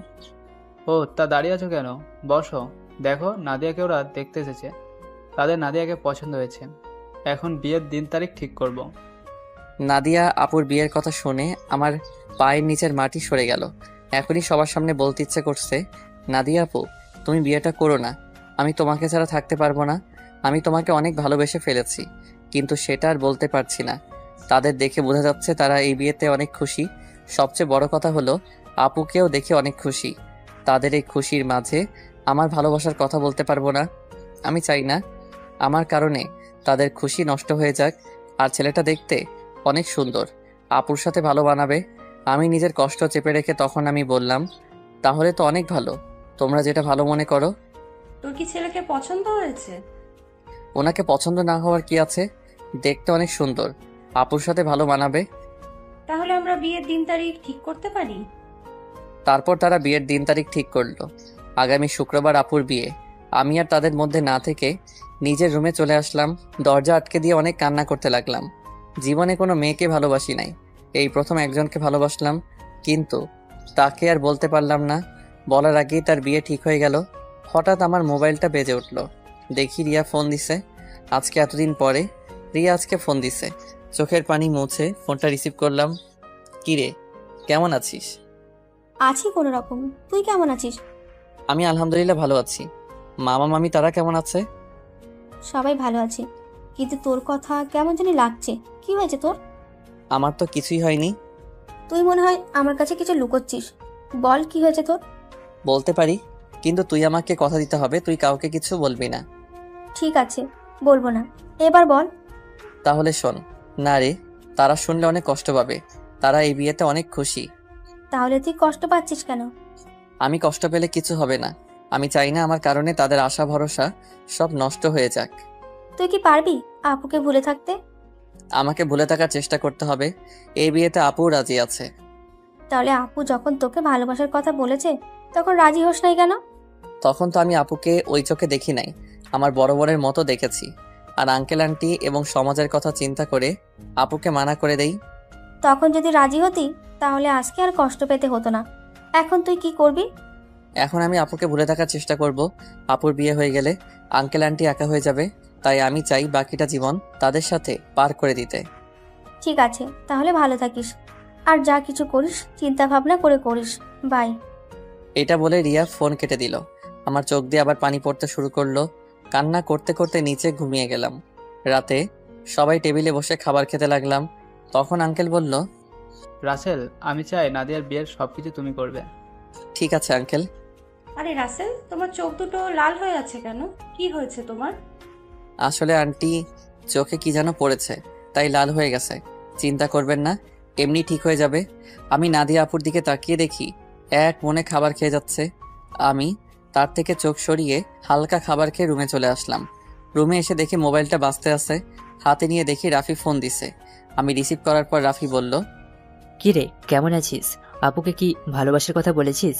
ও, তা দাঁড়িয়ে আছো কেন? বসো। দেখো, নাদিয়াকে ওরা দেখতে এসেছে। তাদের নাদিয়াকে পছন্দ হয়েছে। এখন বিয়ের দিন তারিখ ঠিক করব। নাদিয়া আপুর বিয়ের কথা শুনে আমার পায়ের নিচের মাটি সরে গেল। এখনই সবার সামনে বলতে ইচ্ছে করছে, নাদিয়া আপু তুমি বিয়েটা করো না। আমি তোমাকে ছাড়া থাকতে পারবো না। আমি তোমাকে অনেক ভালোবেসে ফেলেছি, কিন্তু সেটা আর বলতে পারছি না। তাদের দেখে বোঝা যাচ্ছে তারা এই বিয়েতে অনেক খুশি। সবচেয়ে বড় কথা হলো আপুকেও দেখে অনেক খুশি। তাদের এই খুশির মাঝে আমার ভালোবাসার কথা বলতে পারবো না। আমি চাই না আমার কারণে তাদের খুশি নষ্ট হয়ে যাক। আর ছেলেটা দেখতে অনেক সুন্দর, আপুর সাথে ভালো বানাবে। আমি নিজের কষ্ট চেপে রেখে তখন আমি বললাম, তাহলে তো অনেক ভালো, তোমরা যেটা ভালো মনে করো। তোর কি ছেলেকে পছন্দ হয়েছে? ওনাকে পছন্দ না হওয়ার কি আছে? দেখতে অনেক সুন্দর, আপুর সাথে ভালো মানাবে। তাহলে আমরা বিয়ের দিন তারিখ ঠিক করতে পারি? তারপর তারা বিয়ের দিন তারিখ ঠিক করলো। আগামী শুক্রবার আপুর বিয়ে। আমি আর তাদের মধ্যে না থেকে নিজের রুমে চলে আসলাম। দরজা আটকে দিয়ে অনেক কান্না করতে লাগলাম। জীবনে কোনো মেয়েকে ভালোবাসি নাই, এই প্রথম একজনকে ভালোবাসলাম, কিন্তু তাকে আর বলতে পারলাম না। বলার আগেই তার বিয়ে ঠিক হয়ে গেল। হঠাৎ আমার মোবাইলটা বেজে উঠল। দেখি রিয়া ফোন দিছে। আজকে এতদিন পরে রিয়া আজকে ফোন দিছে। চোখের পানি মুছে ফোনটা রিসিভ করলাম। কিরে, কেমন আছিস? আছি কোনো রকম। তুই কেমন আছিস? আমি আলহামদুলিল্লাহ ভালো আছি। মামা মামি তারা কেমন আছে? সবাই ভালো আছে, কিন্তু তোর কথা কেমন জানি লাগছে। কি হয়েছে তোর? আমার তো কিছুই হয়নি। তুই মনে হয় আমার কাছে কিছু লুকোচ্ছিস। বল কি হয়েছে তোর? বলতে পারি, কিন্তু তুই আমাকে কথা দিতে হবে, তুই কাউকে কিছু বলবি না। ঠিক আছে, বলবো না। এবার বল। তাহলে শোন। না রে, তারা শুনলে অনেক কষ্ট পাবে। তারা এই বিয়েতে অনেক খুশি। তাহলে তুই কষ্ট পাচ্ছিস কেন? আমি কষ্ট পেলে কিছু হবে না। আমি চাই না আমার কারণে তাদের আশা ভরসা সব নষ্ট হয়ে যাক। তুই কি পারবি আপুকে ভুলে থাকতে? আমাকে ভুলে থাকার চেষ্টা করতে হবে। এই বিয়েতে আপুও রাজি আছে। তাহলে আপু যখন তোকে ভালোবাসার কথা বলেছে তখন রাজি হোস নাই কেন? তখন তো আমি আপুকে ওই চোখে দেখি নাই, আমার বড় বোনের মতো দেখেছি। আর আঙ্কেল আন্টি এবং সমাজের কথা চিন্তা করে আপুকে মানা করে দেই। তখন যদি রাজি হতি তাহলে আজকে আর কষ্ট পেতে হতো না। এখন তুই কি করবি? এখন আমি আপুকে ভুলে থাকার চেষ্টা করব। আপুর বিয়ে হয়ে গেলে আঙ্কেল আন্টি একা হয়ে যাবে, তাই আমি চাই বাকিটা জীবন তাদের সাথে পার করে দিতে। ঠিক আছে, তাহলে ভালো থাকিস। আর যা কিছু করিস চিন্তা ভাবনা করে করিস। বাই। এটা বলে রিয়া ফোন কেটে দিল। আমার চোখ দিয়ে আবার পানি পড়তে শুরু করলো। কান্না করতে করতে নিচে ঘুমিয়ে গেলাম। রাতে সবাই টেবিলে বসে খাবার খেতে লাগলাম। তখন আঙ্কেল বলল, রাসেল, আমি চাই নাদিয়ার বিয়ের সবকিছু তুমি করবে। ঠিক আছে আঙ্কেল। আরে রাসেল, তোমার চোখ দুটো লাল হয়ে আছে কেন? কি হয়েছে তোমার? আসলে আন্টি চোখে কি যেন পড়েছে, তাই লাল হয়ে গেছে। চিন্তা করবেন না, এমনি ঠিক হয়ে যাবে। আমি নাদিয়া আপুর দিকে তাকিয়ে দেখি এক মনে খাবার খেয়ে যাচ্ছে। আমি তার থেকে চোখ সরিয়ে হালকা খাবার খেয়ে রুমে চলে আসলাম। রুমে এসে দেখি মোবাইলটা বাজতে আছে। হাতে নিয়ে দেখি রাফি ফোন দিছে। আমি রিসিভ করার পর রাফি বলল, কি রে, কেমন আছিস? আপুকে কি ভালোবাসার কথা বলেছিস?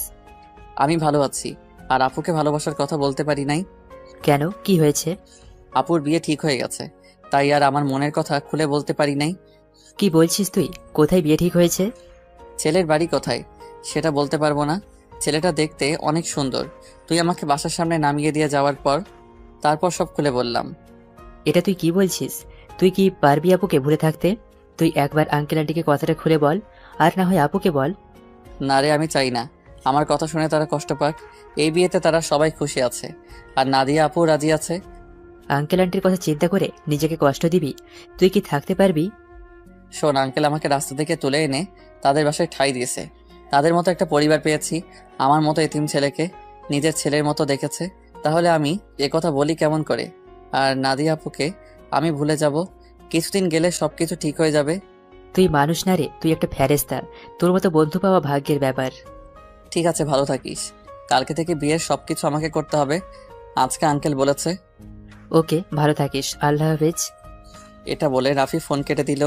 আমি ভালো আছি, আর আপুকে ভালোবাসার কথা বলতে পারি নাই। কেন, কি হয়েছে? আপুর বিয়ে ঠিক হয়ে গেছে, তাই আর আমার মনের কথা খুলে বলতে পারি নাই। কি বলছিস তুই? কোথায় বিয়ে ঠিক হয়েছে? ছেলের বাড়ি কোথায় সেটা বলতে পারবো না। ছেলেটা দেখতে অনেক সুন্দর। তুই আমাকে বাসার সামনে নামিয়ে দিয়ে যাওয়ার পর তারপর সব খুলে বললাম। এটা তুই কি বলছিস? তুই কি পারবি আপুকে ভুলে থাকতে? তুই একবার আঙ্কেল আন্টিকে কথাটা খুলে বল, আর না হয় আপুকে বল। না রে, আমি চাই না আমার কথা শুনে তারা কষ্ট পাক। এই বিয়েতে তারা সবাই খুশি আছে, আর নাদিয়া আপু রাজি আছে। আঙ্কেল আন্টির কথা চিন্তা করে নিজেকে কষ্ট দিবি? তুই কি থাকতে পারবি? শোন, আঙ্কেল আমাকে রাস্তা থেকে তুলে এনে তাদের বাসায় ঠাঁই দিয়েছে। তাদের মতো একটা পরিবার পেয়েছি। আমার মতো এতিম ছেলেকে নিজের ছেলের মতো দেখেছে। তাহলে আমি কথা বলি কেমন করে? আর নাদিয়া আপুকে আমি ভুলে যাব? কিছুদিন গেলে সবকিছু ঠিক হয়ে যাবে। তুই মানুষ না রে, তুই একটা ফেরেশতা। তোর মতো বন্ধু পাওয়া ভাগ্যের ব্যাপার। ঠিক আছে, ভালো থাকিস। কালকে থেকে বিয়ের সবকিছু আমাকে করতে হবে, আজকে আঙ্কেল বলেছে। ওকে, ভালো থাকিস, আল্লাহ হাফেজ। এটা বলে রাফি ফোন কেটে দিল।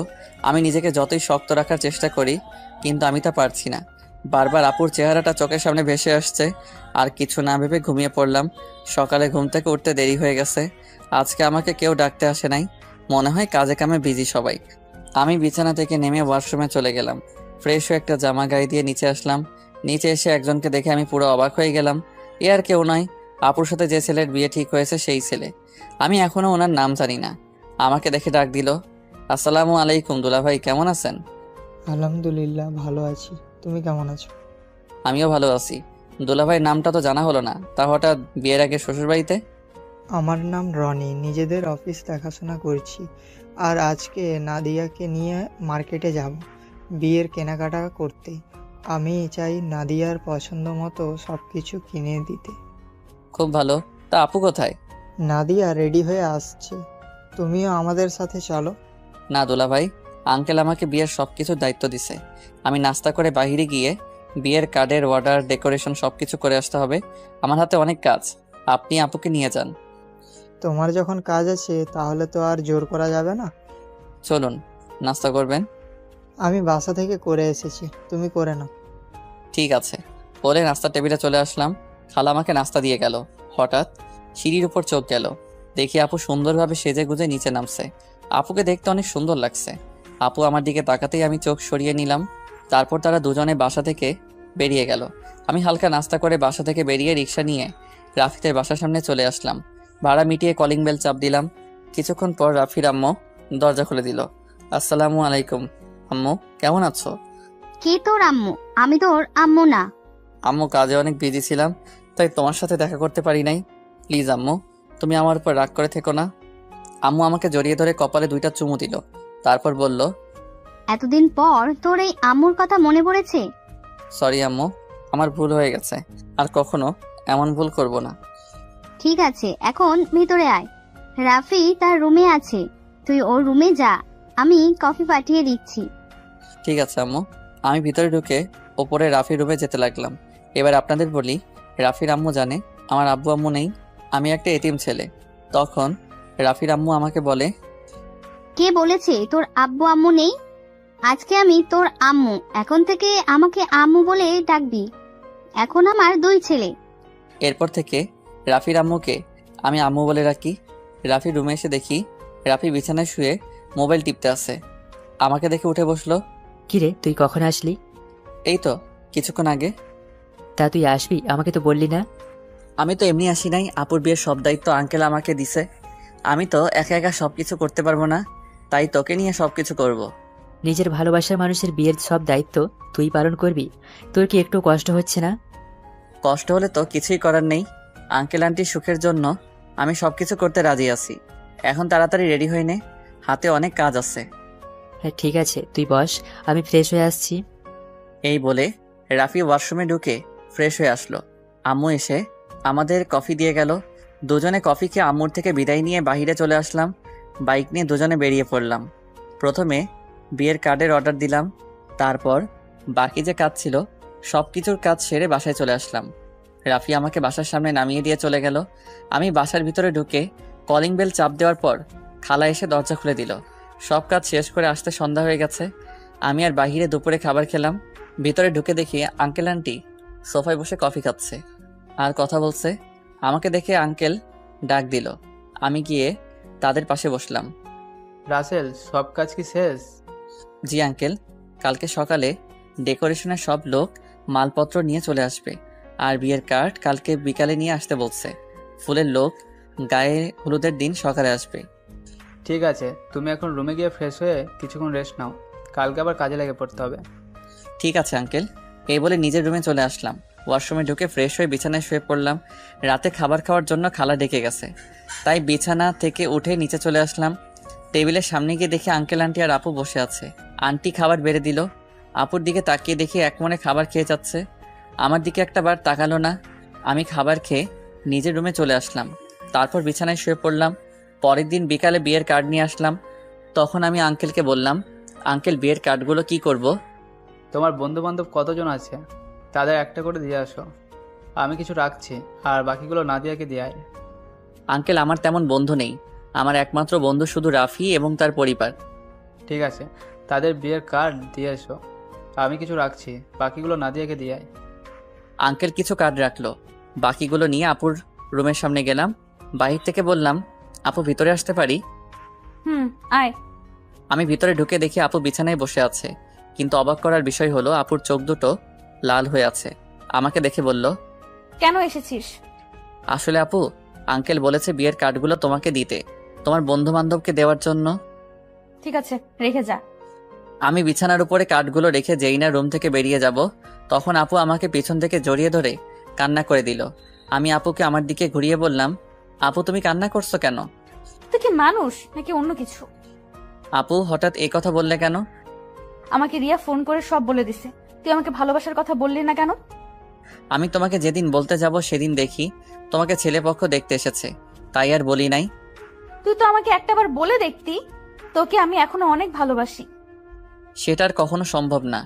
আমি নিজেকে যতই শক্ত রাখার চেষ্টা করি, কিন্তু আমি তা পারছি না। বারবার আপুর চেহারাটা চোখের সামনে ভেসে আসছে। আর কিছু না ভেবে ঘুমিয়ে পড়লাম। সকালে ঘুম থেকে উঠতে দেরি হয়ে গেছে। আজকে আমাকে কেউ ডাকতে আসে নাই, মনে হয় কাজে কামে বিজি সবাই। আমি বিছানা থেকে নেমে ওয়াশরুমে চলে গেলাম। ফ্রেশ হয়ে একটা জামা গায়ে দিয়ে নিচে আসলাম। নিচে এসে একজনকে দেখে আমি পুরো অবাক হয়ে গেলাম। এ আর কেউ নয়, আপুর সাথে যে ছেলের বিয়ে ঠিক হয়েছে সেই ছেলে। আমি এখনো ওনার নাম জানি না। আমাকে দেখে ডাক দিল, আসসালামু আলাইকুম দুলাভাই, কেমন আছেন? আলহামদুলিল্লাহ, ভালো আছি। তুমি কেমন আছো? আমিও ভালো আছি। দুলাভাই নামটা তো জানা হলো না, তা হঠাৎ বিয়ের আগে শ্বশুরবাড়িতে? আমার নাম রনি, নিজেদের অফিস দেখাশোনা করছি। আর আজকে নাদিয়াকে নিয়ে মার্কেটে যাব বিয়ের কেনাকাটা করতে। আমি চাই নাদিয়ার পছন্দ মতো সব কিছু কিনে দিতে। খুব ভালো। তা আপু কোথায়? নাদিয়া রেডি হয়ে আসছে, তুমিও আমাদের সাথে চলো। না দুলাভাই, আঙ্কেল আমাকে বিয়ের সবকিছুর দায়িত্ব দিছে। আমি নাস্তা করে বাইরে গিয়ে বিয়ের কার্ডের অর্ডার, ডেকোরেশন সবকিছু করে আসতে হবে। আমার হাতে অনেক কাজ, আপনি আপুকে নিয়ে যান। তোমার যখন কাজ আছে তাহলে তো আর জোর করা যাবে না। চলুন, নাস্তা করবেন? আমি বাসা থেকে করে এসেছি, তুমি করে নাও। ঠিক আছে বলে নাস্তার টেবিলে চলে আসলাম। খালা আমাকে নাস্তা দিয়ে গেল। হঠাৎ সিঁড়ির উপর চোখ গেল, দেখি আপু সুন্দরভাবে সেজে গুজে নিচে নামছে। আপুকে দেখতে অনেক সুন্দর লাগছে। আপু আমার দিকে তাকাতেই আমি চোখ সরিয়ে নিলাম। তারপর তারা দুজনে বাসা থেকে বেরিয়ে গেল। আমি হালকা নাস্তা করে বাসা থেকে বেরিয়ে রিক্সা নিয়ে রাফিদের বাসার সামনে চলে আসলাম। ভাড়া মিটিয়ে কলিং বেল চাপ দিলাম। কিছুক্ষণ পর রাফির আম্মু দরজা খুলে দিল। আসসালামু আলাইকুম। আম্মু, কেমন আছো? কে তোর আম্মু? আমি তোর আম্মু না। আম্মু, কাজে অনেক বিজি ছিলাম, তাই তোমার সাথে দেখা করতে পারি নাই। প্লিজ আম্মু, তুমি আমার উপর রাগ করে থেকো না। আম্মু আমাকে জড়িয়ে ধরে কপালে 2টা চুমু দিল। তারপর বলল, এতদিন পর তোর এই আম্মুর কথা মনে পড়েছে? সরি আম্মু, আমার ভুল হয়ে গেছে। আর কখনো এমন ভুল করব না। ঠিক আছে, এখন ভিতরে আয়। রাফি তার রুমে আছে, তুই ওর রুমে যা, আমি কফি পাঠিয়ে দিচ্ছি। ঠিক আছে আম্মু। আমি ভিতরে ঢুকে ওপরে রাফির রুমে যেতে লাগলাম। এবার আপনাদের বলি, রাফির আম্মু জানে আমার আব্বু আম্মু নেই, আমি একটা এতিম ছেলে। তখন রাফির আম্মু আমাকে বলে, কে বলেছে তোর আব্বু আম্মু নেই? আজকে আমি তোর আম্মু, এখন থেকে আমাকে আম্মু বলে ডাকবি। এখন আমার 2 ছেলে। এরপর থেকে রাফির আম্মুকে আমি আম্মু বলে রাখি। রাফির রুমে এসে দেখি রাফি বিছানায় শুয়ে মোবাইল টিপতে আছে। আমাকে দেখে উঠে বসলো। কিরে, তুই কখন আসলি? এই তো কিছুক্ষণ আগে। তা তুই আসবি, আমাকে তো বললি না। আমি তো এমনি আসি নাই, আপুর বিয়ের সব দায়িত্ব আঙ্কেল আমাকে দিছে। আমি তো একা একা সবকিছু করতে পারবো না, তাই তোকে নিয়ে সবকিছু করব। নিজের ভালোবাসার মানুষের বিয়ের সব দায়িত্ব তুই পালন করবি? তোর কি একটু কষ্ট হচ্ছে না? কষ্ট হলে তো কিছুই করার নেই। আঙ্কেল আন্টির সুখের জন্য আমি সবকিছু করতে রাজি আছি। এখন তাড়াতাড়ি রেডি হয়ে নে, হাতে অনেক কাজ আছে। হ্যাঁ ঠিক আছে, তুই বস, আমি ফ্রেশ হয়ে আসছি। এই বলে রাফি ওয়াশরুমে ঢুকে ফ্রেশ হয়ে আসলো। আম্মু এসে আমাদের কফি দিয়ে গেল। দুজনে কফি খেয়ে আম্মুর থেকে বিদায় নিয়ে বাইরে চলে আসলাম। বাইক নিয়ে দুজনে বেরিয়ে পড়লাম। প্রথমে বিয়ের কার্ডের অর্ডার দিলাম, তারপর বাকি যে কাজ ছিল সব কিছুর কাজ সেরে বাসায় চলে আসলাম। রাফি আমাকে বাসার সামনে নামিয়ে দিয়ে চলে গেল। আমি বাসার ভিতরে ঢুকে কলিং বেল চাপ দেওয়ার পর খালা এসে দরজা খুলে দিল। সব কাজ শেষ করে আসতে সন্ধ্যা হয়ে গেছে। আমি আর বাহিরে দুপুরে খাবার খেলাম। ভিতরে ঢুকে দেখি আঙ্কেল আন্টি সোফায় বসে কফি খাচ্ছে আর কথা বলছে। আমাকে দেখে আঙ্কেল ডাক দিল। আমি গিয়ে তাদের পাশে বসলাম। রাসেল, সব কাজ কি শেষ? জি আঙ্কেল, কালকে সকালে ডেকোরেশনের সব লোক মালপত্র নিয়ে চলে আসবে, আর বিয়ের কার্ড কালকে বিকালে নিয়ে আসতে বলছে। ফুলের লোক গায়ে হলুদের দিন সকালে আসবে। ঠিক আছে, তুমি এখন রুমে গিয়ে ফ্রেশ হয়ে কিছুক্ষণ রেস্ট নাও, কালকে আবার কাজে লেগে পড়তে হবে। ঠিক আছে আঙ্কেল। এই বলে নিজের রুমে চলে আসলাম। ওয়াশরুমে ঢুকে ফ্রেশ হয়ে বিছানায় শুয়ে পড়লাম। রাতে খাবার খাওয়ার জন্য খালা ডেকে গেছে, তাই বিছানা থেকে উঠে নিচে চলে আসলাম। টেবিলের সামনে গিয়ে দেখি আঙ্কেল আন্টি আর আপু বসে আছে। আন্টি খাবার বেড়ে দিল, আপুর দিকে তাকিয়ে দেখি এক মনে খাবার খেয়ে যাচ্ছে। আমার দিকে একটা বার তাকালো না। আমি খাবার খেয়ে নিজের রুমে চলে আসলাম, তারপর বিছানায় শুয়ে পড়লাম। পরের দিন বিকালে বিয়ের কার্ড নিয়ে আসলাম। তখন আমি আঙ্কেলকে বললাম, আঙ্কেল বিয়ের কার্ডগুলো কি করব? তোমার বন্ধু বান্ধব কতজন আছে তাদের একটা করে দিয়ে আসো, আমি কিছু রাখছি, আর বাকিগুলো নাদিয়াকে দিয়ে আয়। আঙ্কেল আমার তেমন বন্ধু নেই, আমার একমাত্র বন্ধু শুধু রাফি এবং তার পরিবার। ঠিক আছে, তাদের বিয়ের কার্ড দিয়ে এসো, আমি কিছু রাখছি, বাকিগুলো নাদিয়াকে দিয়ে আয়। আঙ্কেল কিছু কার্ড রাখলো, বাকিগুলো নিয়ে আপুর রুমের সামনে গেলাম। বাহির থেকে বললাম, আপু ভিতরে আসতে পারি? আয়। আমি ভিতরে ঢুকে দেখি আপু বিছানায় বসে আছে, কিন্তু অবাক করার বিষয় হলো আপুর চোখ দুটো লাল হয়ে আছে। আমাকে দেখে বলল, কেন এসেছিস? আসলে আপু, আঙ্কেল বলেছে বিয়ের কার্ডগুলো তোমাকে দিতে, তোমার বন্ধু বান্ধবকে দেওয়ার জন্য। ঠিক আছে, রেখে যা। আমি বিছানার উপরে কার্ডগুলো রেখে যেই না রুম থেকে বেরিয়ে যাব, তখন আপু আমাকে পিছন থেকে জড়িয়ে ধরে কান্না করে দিল। আমি আপুকে আমার দিকে ঘুরিয়ে বললাম, আপু তুমি কান্না করছো কেন? তুই কি মানুষ নাকি অন্য কিছু? আপু হঠাৎ এই কথা বললে কেন? আমাকে রিয়া ফোন করে সব বলে দিছে। তুই আমাকে ভালোবাসার কথা বললি না কেন? আমি তোমাকে যেদিন বলতে যাব সেদিন দেখি তোমাকে ছেলেপক্ষ দেখতে এসেছে, তাই আর বলি নাই। তুই তো আমাকে একটাবার বলে দেখতি, তোকে আমি এখনো অনেক ভালোবাসি। সেটা আর কখনো সম্ভব না।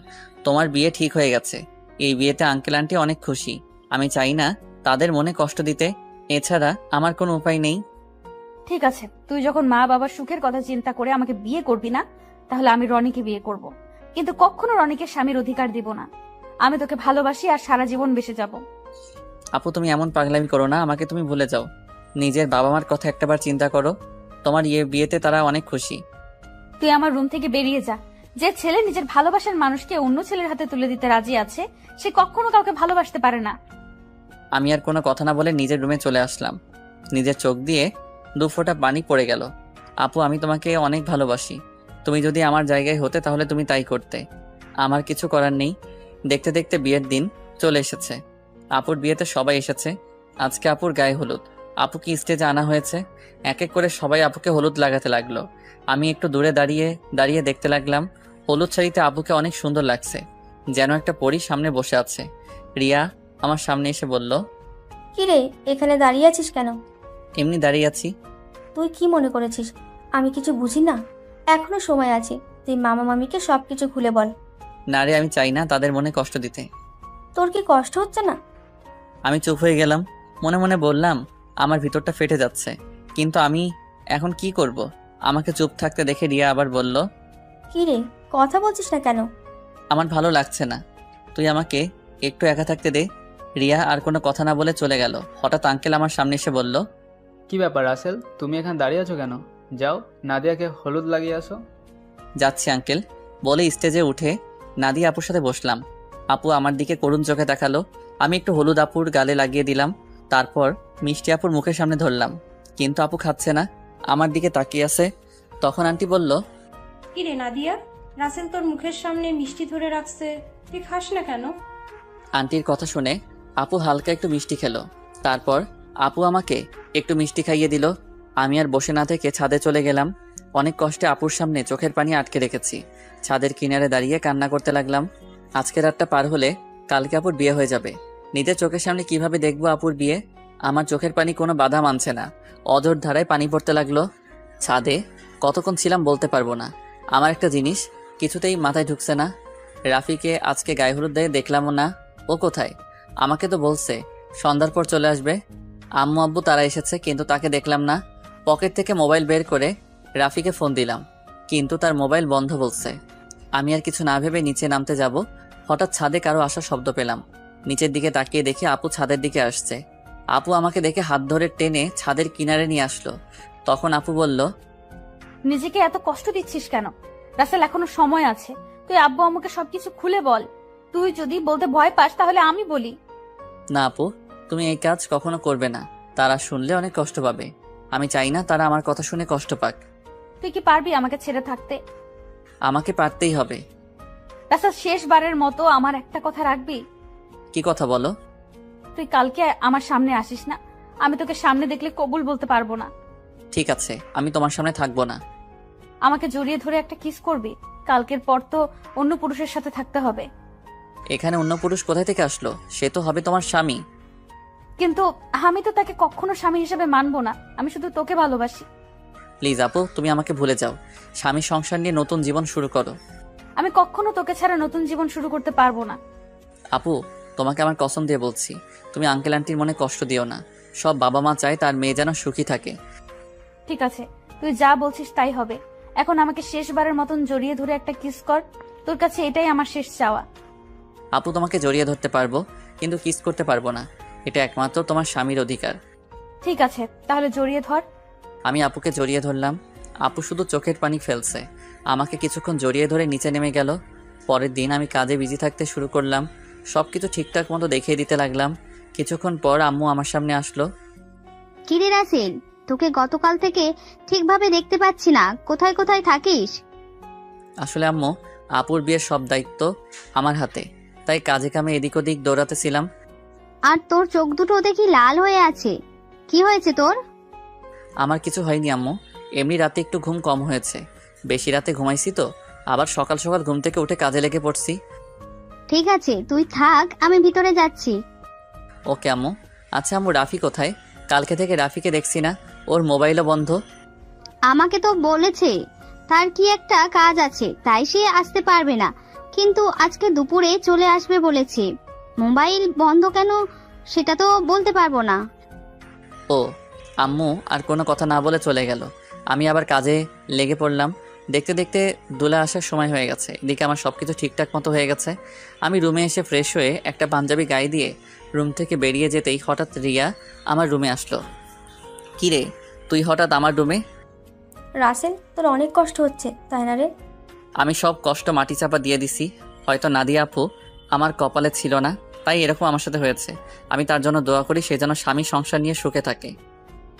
তোমার বিয়ে ঠিক হয়ে গেছে, এই বিয়েতে আঙ্কেল আন্টি অনেক খুশি। আমি চাই না তাদের মনে কষ্ট দিতে, এছাড়া আমার কোনো উপায় নেই। ঠিক আছে, তুই যখন মা বাবার সুখের কথা চিন্তা করে আমাকে বিয়ে করবি না, তাহলে আমি রনিকে বিয়ে করব, কিন্তু কখনো রনিকে স্বামীর অধিকার দিব না। আমি তোকে ভালোবাসি আর সারা জীবন বেঁচে যাব। আপু তুমি এমন পাগলামি করো না, আমাকে তুমি ভুলে যাও। নিজের বাবা মার কথা একটাবার চিন্তা করো, তোমার বিয়েতে তারা অনেক খুশি। তুই আমার রুম থেকে বেরিয়ে যা। যে ছেলে নিজের ভালোবাসার মানুষকে অন্য ছেলের হাতে তুলে দিতে রাজি আছে, সে কখনো কাউকে ভালোবাসতে পারে না। আমি আর কোনো কথা না বলে নিজের রুমে চলে আসলাম। নিজের চোখ দিয়ে 2 ফোঁটা পানি পড়ে গেল। আপু আমি তোমাকে অনেক ভালোবাসি, তুমি যদি আমার জায়গায় হতে তাহলে তুমি তাই করতে। আমার কিছু করার নেই। দেখতে দেখতে বিয়ের দিন চলে এসেছে। আপুর বিয়েতে সবাই এসেছে। আজকে আপুর গায়ে হলুদ। আপুকে স্টেজে আনা হয়েছে। এক এক করে সবাই আপুকে হলুদ লাগাতে লাগলো। আমি একটু দূরে দাঁড়িয়ে দাঁড়িয়ে দেখতে লাগলাম। হলুদ শাড়িতে আপুকে অনেক সুন্দর লাগছে, যেন একটা পরী সামনে বসে আছে। রিয়া আমার সামনে এসে বলল, কি রে, এখানে দাঁড়িয়ে আছিস কেন? এমনি দাঁড়িয়ে আছি। তুই কি মনে করেছিস আমি কিছু বুঝি না? এখনো সময় আছে, তুই মামা মামিকে সবকিছু খুলে বল। না রে, আমি চাই না তাদের মনে কষ্ট দিতে। তোর কি কষ্ট হচ্ছে না? আমি চুপ হয়ে গেলাম। মনে মনে বললাম, আমার ভিতরটা ফেটে যাচ্ছে, কিন্তু আমি এখন কি করব? আমাকে চুপ থাকতে দেখে রিয়া আবার বলল, কি রে, কথা বলছিস না কেন? আমার ভালো লাগছে না, তুই আমাকে একটু একা থাকতে দে। রিয়া আর কোনো কথা না বলে চলে গেল। হঠাৎ আঙ্কেল আমার সামনে এসে বলল, কি ব্যাপার রাসেল, তুমি এখানে দাঁড়িয়ে আছো কেন? যাও নাদিয়াকে হলুদ লাগিয়ে আসো। যাচ্ছি আঙ্কেল বলে স্টেজে উঠে নাদিয়া আপুর সাথে বসলাম। আপু আমার দিকে করুণ চোখে তাকালো। আমি একটু হলুদ আপুর গালে লাগিয়ে দিলাম, তারপর মিষ্টি আপুর মুখের সামনে ধরলাম, কিন্তু আপু খাচ্ছে না, আমার দিকে তাকিয়ে আছে। তখন আন্টি বলল, কি রে নাদিয়া, রাসেল তোর মুখের সামনে মিষ্টি ধরে রাখছে, তুই খাস না কেন? আন্টির কথা শুনে আপু হালকা একটু মিষ্টি খেলো। তারপর আপু আমাকে একটু মিষ্টি খাইয়ে দিল। আমি আর বসে না থেকে ছাদে চলে গেলাম। অনেক কষ্টে আপুর সামনে চোখের পানি আটকে রেখেছি। ছাদের কিনারে দাঁড়িয়ে কান্না করতে লাগলাম। আজকে রাতটা পার হলে কালকে আপুর বিয়ে হয়ে যাবে। নিজের চোখের সামনে কিভাবে দেখবো আপুর বিয়ে? আমার চোখের পানি কোনো বাধা মানছে না, অঝোর ধারায় পানি পড়তে লাগলো। ছাদে কতক্ষণ ছিলাম বলতে পারবো না। আমার একটা জিনিস কিছুতেই মাথায় ঢুকছে না। রাফিকে আজকে গায়ে হলুদ দিয়ে দেখলামও না। ও কোথায়? আমাকে তো বলছে সন্ধ্যার পর চলে আসবে। আম্মু আব্বু তারা এসেছে, কিন্তু তাকে দেখলাম না। পকেট থেকে মোবাইল বের করে রাফিকে ফোন দিলাম, কিন্তু তার মোবাইল বন্ধ বলছে। আমি আর কিছু না ভেবে নিচে নামতে যাব, হঠাৎ ছাদে কারো আসার শব্দ পেলাম। নিচের দিকে তাকিয়ে দেখি আপু ছাদের দিকে আসছে। আপু আমাকে দেখে হাত ধরে টেনে ছাদের কিনারে নিয়ে আসলো। তখন আপু বলল, নিজেকে এত কষ্ট দিচ্ছিস কেন? রাসেল এখনো সময় আছে, তুই আব্বু আম্মুকে সবকিছু খুলে বল। তুই যদি বলতে ভয় পাস তাহলে আমি বলি। না আপু, তুমি এই কাজ কখনো করবে না, তারা শুনলে অনেক কষ্ট পাবে। আমি চাই না তারা আমার কথা শুনে কষ্ট পাক। তুই কি পারবি আমাকে ছেড়ে থাকতে? আমাকে পারতেই হবে। রাসেল, শেষবারের মতো আমার একটা কথা রাখবি? কি কথা বলো? তুই কালকে আমার সামনে আসিস না। আমি তোকে সামনে দেখলে কবুল বলতে পারবো না। ঠিক আছে, আমি তোমার সামনে থাকবো না। আমাকে জড়িয়ে ধরে একটা কিস করবি। কালকের পর তো অন্য পুরুষের সাথে থাকতে হবে। এখানে অন্য পুরুষ কোথায় থেকে আসলো? সে তো হবে তোমার স্বামী। কিন্তু আমি তো তাকে কখনো স্বামী হিসেবে মানবো না। আমি শুধু তোকে ভালোবাসি। প্লিজ আপু, তুমি আমাকে ভুলে যাও। স্বামী সংসার নিয়ে নতুন জীবন শুরু করো। আমি কখনো তোকে ছাড়া নতুন জীবন শুরু করতে পারবো না। আপু, তোমাকে আমার কসম দিয়ে বলছি, তুমি আঙ্কেল আন্টির মনে কষ্ট দিও না। সব বাবা মা চায় তার মেয়ে যেন সুখী থাকে। ঠিক আছে, তুই যা বলছিস তাই হবে। এখন আমাকে শেষবারের মতন জড়িয়ে ধরে একটা কিস কর। তোর কাছে এটাই আমার শেষ চাওয়া। আপু, তোমাকে জড়িয়ে ধরতে পারবো, কিন্তু কিস করতে পারবো না। এটা একমাত্র তোমার স্বামীর অধিকার। ঠিক আছে, তাহলে জড়িয়ে ধর। আমি আপুকে জড়িয়ে ধরলাম। আপু শুধু চোখের পানি ফেলছে। আমাকে কিছুক্ষণ জড়িয়ে ধরে নিচে নেমে গেল। পরের দিন আমি কাজে বিজি থাকতে শুরু করলাম। সবকিছু ঠিকঠাক মতো দেখিয়ে দিতে লাগলাম। কিছুক্ষণ পর আম্মু আমার সামনে আসলো। কিরে রাসেল, তোকে গতকাল থেকে ঠিকভাবে দেখতে পাচ্ছি না, কোথায় কোথায় থাকিস? আসলে আম্মু, আপুর বিয়ের সব দায়িত্ব আমার হাতে, তাই কাজে কামে এদিক ওদিক দৌড়াতেছিলাম। আর তোর চোখ দুটো দেখি লাল হয়ে আছে, কি হয়েছে তোর? আমার কিছু হয়নি আম্মু, এমনি রাতে একটু ঘুম কম হয়েছে। বেশি রাতে ঘুমাইছি তো, আবার সকাল সকাল ঘুম থেকে উঠে কাজে লেগে পড়ছি। ঠিক আছে, তুই থাক, আমি ভিতরে যাচ্ছি। ওকে আম্মু। আচ্ছা আম্মু, রাফি কোথায়? কালকে থেকে রাফিকে দেখছি না, ওর মোবাইলও বন্ধ। আমাকে তো বলেছে তার কি একটা কাজ আছে, তাই সে আসতে পারবে না, কিন্তু আজকে দুপুরে চলে আসবে বলেছে। মোবাইল বন্ধ কেন সেটা তো বলতে পারবো না। ও, আম্মু আর কোনো কথা না বলে চলে গেল। আমি আবার কাজে লেগে পড়লাম। দেখতে দেখতে দোলা আসার সময় হয়ে গেছে। এদিকে আমার সব কিছু ঠিকঠাক মতো হয়ে গেছে। আমি রুমে এসে ফ্রেশ হয়ে একটা পাঞ্জাবি গায়ে দিয়ে রুম থেকে বেরিয়ে যেতেই হঠাৎ রিয়া আমার রুমে আসলো। কি রে, তুই হঠাৎ আমার রুমে? রাসেল, তোর অনেক কষ্ট হচ্ছে তাই না রে? আমি সব কষ্ট মাটি চাপা দিয়ে দিছি। হয়তো নাদিয়া আপু আমার কপালে ছিল না, তাই এরকম আমার সাথে হয়েছে। আমি তার জন্য দোয়া করি সে যেন স্বামী সংসার নিয়ে সুখে থাকে।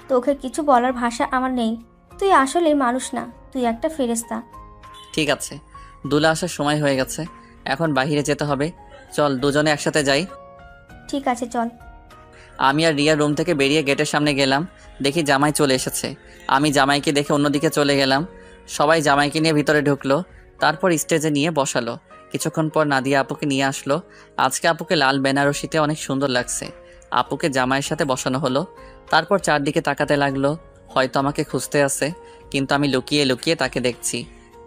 তোকে কিছু বলার ভাষা আমার নেই। তুই আসলে মানুষ না, তুই একটা ফেরেশতা। ঠিক আছে, দুলা আসার সময় হয়ে গেছে, এখন বাইরে যেতে হবে। চল দুজনে একসাথে যাই। ঠিক আছে, চল। আমি আর রিয়া রুম থেকে বেরিয়ে গেটের সামনে গেলাম। দেখি জামাই চলে এসেছে। আমি জামাইকে দেখে অন্যদিকে চলে গেলাম। সবাই জামাইকে নিয়ে ভিতরে ঢুকলো। তারপর স্টেজে নিয়ে বসালো। কিছুক্ষণ পর নাদিয়া আপুকে নিয়ে আসলো। আজকে আপুকে লাল বেনারসিতে অনেক সুন্দর লাগছে। আপুকে জামাইয়ের সাথে বসানো হলো। তারপর চারদিকে তাকাতে লাগলো, হয়তো আমাকে খুঁজতে আছে, কিন্তু আমি লুকিয়ে লুকিয়ে তাকে দেখছি।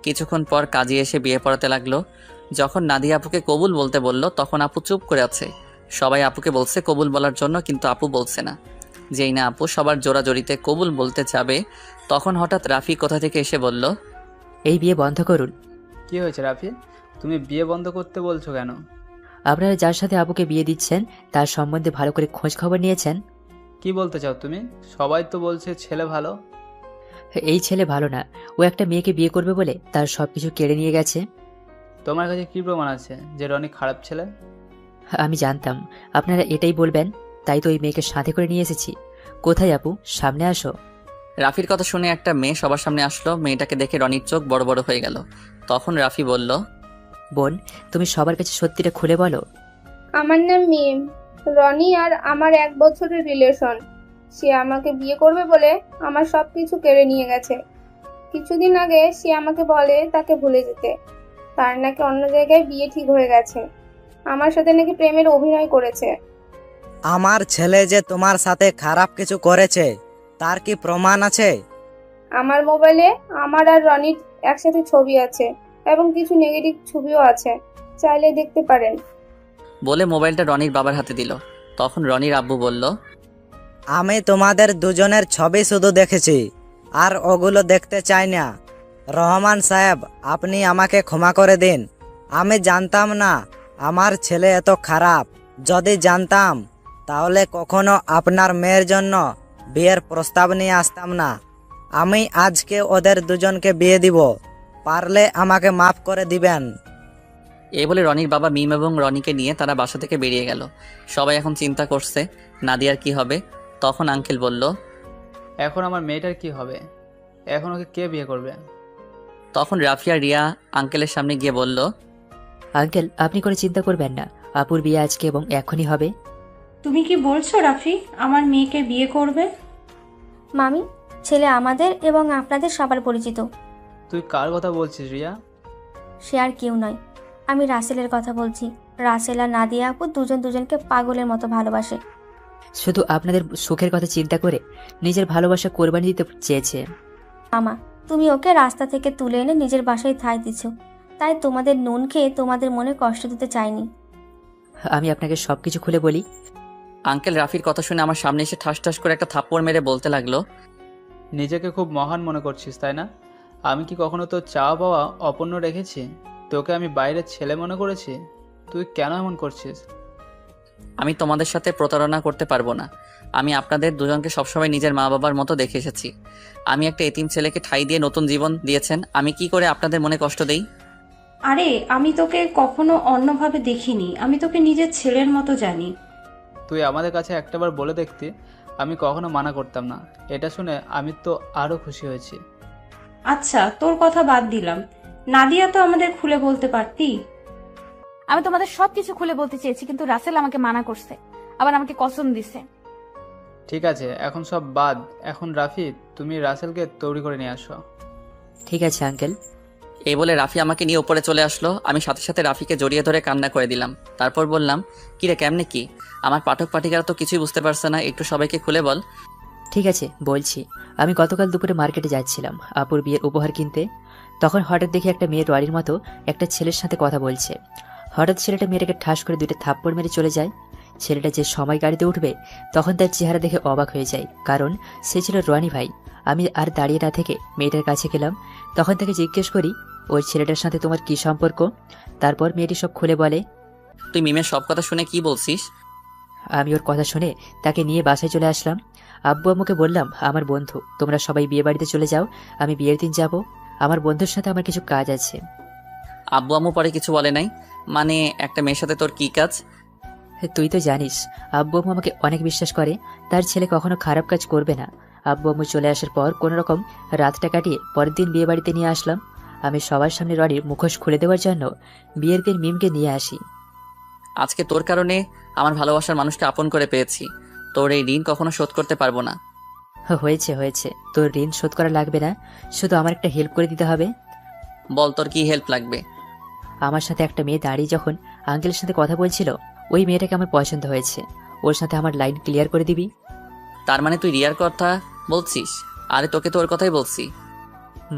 কিছুক্ষণ পর কাজী এসে বিয়ে পড়াতে লাগলো। যখন নাদিয়া আপুকে কবুল বলতে বলল, তখন আপু চুপ করে আছে। সবাই আপুকে বলছে কবুল বলার জন্য, কিন্তু আপু বলছে না। যেই না আপু সবার জোড়াজড়িতে কবুল বলতে যাবে, তখন হঠাৎ রাফি কোথা থেকে এসে বলল, এই বিয়ে বন্ধ করুন। কি হয়েছে রাফি, তুমি বিয়ে বন্ধ করতে বলছো কেন? আপনারা যার সাথে আপুকে বিয়ে দিচ্ছেন তার সম্বন্ধে ভালো করে খোঁজ খবর নিয়েছেন? কি বলতে চাও তুমি? সবাই তো বলছে ছেলে ভালো। এই ছেলে ভালো না, ও একটা মেয়েকে বিয়ে করবে বলে তার সবকিছু কেড়ে নিয়ে গেছে। তোমার কাছে কি প্রমাণ আছে যে রনি খারাপ ছেলে? আমি জানতাম আপনারা এটাই বলবেন, তাই তো ওই মেয়েকে সাথে করে নিয়ে এসেছি। কোথায় আপু, সামনে আসো। রাফির কথা শুনে একটা মেয়ে সবার সামনে আসলো। মেয়েটাকে দেখে রনির চোখ বড় বড় হয়ে গেল। তখন রাফি বলল, বোন, তুমি সবার কাছে সত্যিটা খুলে বলো। আমার নাম মিম। রনি আর আমার 1 বছরের রিলেশন। সে আমাকে বিয়ে করবে বলে আমার সবকিছু কেড়ে নিয়ে গেছে। কিছুদিন আগে সে আমাকে বলে তাকে ভুলে যেতে। তার নাকি অন্য জায়গায় বিয়ে ঠিক হয়ে গেছে। আমার সাথে নাকি প্রেমের অভিনয় করেছে। আমার ছেলে যে তোমার সাথে খারাপ কিছু করেছে তার কি প্রমাণ আছে? আমার মোবাইলে আমার আর রনির একসাথে ছবি আছে এবং কিছু নেগেটিভ ছবিও আছে, চাইলে দেখতে পারেন। বলে মোবাইলটা রনির বাবার হাতে দিল। তখন রনির আব্বু বলল, আমি তোমাদের দুজনের ছবি শুধু দেখেছি, আর ওগুলো দেখতে চাই না। রহমান সাহেব, আপনি আমাকে ক্ষমা করে দিন। আমি জানতাম না আমার ছেলে এত খারাপ। যদি জানতাম তাহলে কখনো আপনার মেয়ের জন্য বিয়ের প্রস্তাব নিয়ে আসতাম না। আমি আজকে ওদের দুজনকে বিয়ে দিব, পারলে আমাকে মাফ করে দিবেন। এই বলে রনির বাবা মিম এবং রনিকে নিয়ে তারা বাসা থেকে বেরিয়ে গেল। সবাই এখন চিন্তা করছে নাদিয়ার কি হবে। তখন আঙ্কেল বলল, এখন আমার মেয়েটার কি হবে? এখন ওকে কে বিয়ে করবে? তখন রাফি আর রিয়া আঙ্কেলের সামনে গিয়ে বলল, আঙ্কেল আপনি কোনো চিন্তা করবেন না, আপুর বিয়ে আজকে এবং এখনই হবে। তুমি কি বলছো রাফি আমার মেয়েকে বিয়ে করবে? মামি, ছেলে আমাদের এবং আপনাদের সবার পরিচিত। তুই কার কথা বলছিস রিয়া? সে আর কেউ নয়, আমি রাসেলের কথা বলছি। রাসেল আর নাদিয়া আপু দুজন দুজনকে পাগলের মতো ভালোবাসে। শুধু আপনাদের সুখের কথা চিন্তা করে নিজের ভালোবাসা কোরবানি দিতে চেয়েছে। মামা, তুমি ওকে রাস্তা থেকে তুলে এনে নিজের বাসায় ঠাঁই দিচ্ছ, তাই তোমাদের নুন খেয়ে তোমাদের মনে কষ্ট দিতে চাইনি। আমি আপনাকে সবকিছু খুলে বলি। আঙ্কেল রাফির কথা শুনে আমার সামনে এসে ঠাস ঠাস করে একটা থাপ্পড় মেরে বলতে লাগলো, নিজেকে খুব মহান মনে করছিস তাই না? আমি কি কখনো তোর চাওয়া পাওয়া অপূর্ণ রেখেছি? তোকে আমি বাইরের ছেলে মনে করেছি? তুই কেন এমন করছিস? আমি তোমাদের সাথে প্রতারণা করতে পারবো না। আমি আপনাদের দুজনকে সবসময় নিজের মা বাবার মতো দেখে এসেছি। আমি একটা এতিম ছেলেকে ঠাঁই দিয়ে নতুন জীবন দিয়েছেন, আমি কি করে আপনাদের মনে কষ্ট দেই? আরে আমি তোকে কখনো অন্যভাবে দেখিনি, আমি তোকে নিজের ছেলের মতো জানি। তুই আমাদের কাছে একটাবার বলে দেখতি, আমি কখনো মানা করতাম না। এটা শুনে আমি তো আরও খুশি হয়েছি। আচ্ছা তোর কথা বাদ দিলাম, নাদিয়া তো আমাদের খুলে বলতে পারতি। আমি তোমাদের সবকিছু খুলে বলতে চেয়েছি, কিন্তু রাসেল আমাকে মানা করছে, আবার আমাকে কসম দিছে। ঠিক আছে, এখন সব বাদ। এখন রাফি, তুমি রাসেলকে তৈরি করে নিয়ে আসো। ঠিক আছে আঙ্কেল। এই বলে রাফি আমাকে নিয়ে উপরে চলে আসলো। আমি সাথে সাথে রাফিকে জড়িয়ে ধরে কান্না করে দিলাম। তারপর বললাম, কিরে কেমনে কি? আমার পাঠক পাঠিকারা তো কিছুই বুঝতে পারছে না, একটু সবাইকে খুলে বল। ঠিক আছে বলছি। আমি গতকাল দুপুরে মার্কেটে যাচ্ছিলাম আপুর বিয়ের উপহার কিনতে। তখন হঠাৎ দেখি একটা মেয়ে রনির মতো একটা ছেলের সাথে কথা বলছে। হঠাৎ ছেলেটা মেয়েটাকে ঠাস করে দুইটা থাপ্পড় মেরে চলে যায়। ছেলেটা যে সময় গাড়িতে উঠবে তখন তার চেহারা দেখে অবাক হয়ে যায়, কারণ সে ছিল রনি ভাই। আমি আর দাঁড়িয়ে না থেকে মেয়েটার কাছে গেলাম। তখন তাকে জিজ্ঞেস করি, ওই ছেলেটার সাথে তোমার কি সম্পর্ক? তারপর মেয়েটি সব খুলে বলে। তুই মিমের সব কথা শুনে কি বলছিস? আমি ওর কথা শুনে তাকে নিয়ে বাসায় চলে আসলাম। আব্বু আম্মুকে বললাম, আমার বন্ধু তোমরা সবাই বিয়ে বাড়িতে চলে যাও, আমি বিয়ের দিন যাব। আমার বন্ধুর সাথে আমার কিছু কাজ আছে। আব্বু আম্মু পরে কিছু বলে নাই? মানে একটা মেয়ের সাথে তোর কি কাজ? তুই তো জানিস আব্বু আম্মু আমাকে অনেক বিশ্বাস করে, তার ছেলে কখনো খারাপ কাজ করবে না। আব্বু আম্মু চলে আসার পর কোনো রকম রাতটা কাটিয়ে পরের দিন বিয়ে বাড়িতে নিয়ে আসলাম। আমি সবার সামনে রনির মুখোশ খুলে দেওয়ার জন্য বিয়ের দিন মিমকে নিয়ে আসি। আজকে তোর কারণে আমার ভালোবাসার মানুষকে আপন করে পেয়েছি। তোর এই ঋণ কখনো শোধ করতে পারবো না। হয়েছে হয়েছে, তোর ঋণ শোধ করা লাগবে না, শুধু আমার একটা হেল্প করে দিতে হবে। বল তোর কি হেল্প লাগবে? আমার সাথে একটা মেয়ে দাঁড়িয়ে যখন আঙ্কেলের সাথে কথা বলছিল, ওই মেয়েটাকে আমার পছন্দ হয়েছে। ওর সাথে আমার লাইন ক্লিয়ার করে দিবি। তার মানে তুই রিয়ার কথা বলছিস? আরে তোকে তো ওর কথাই বলছি।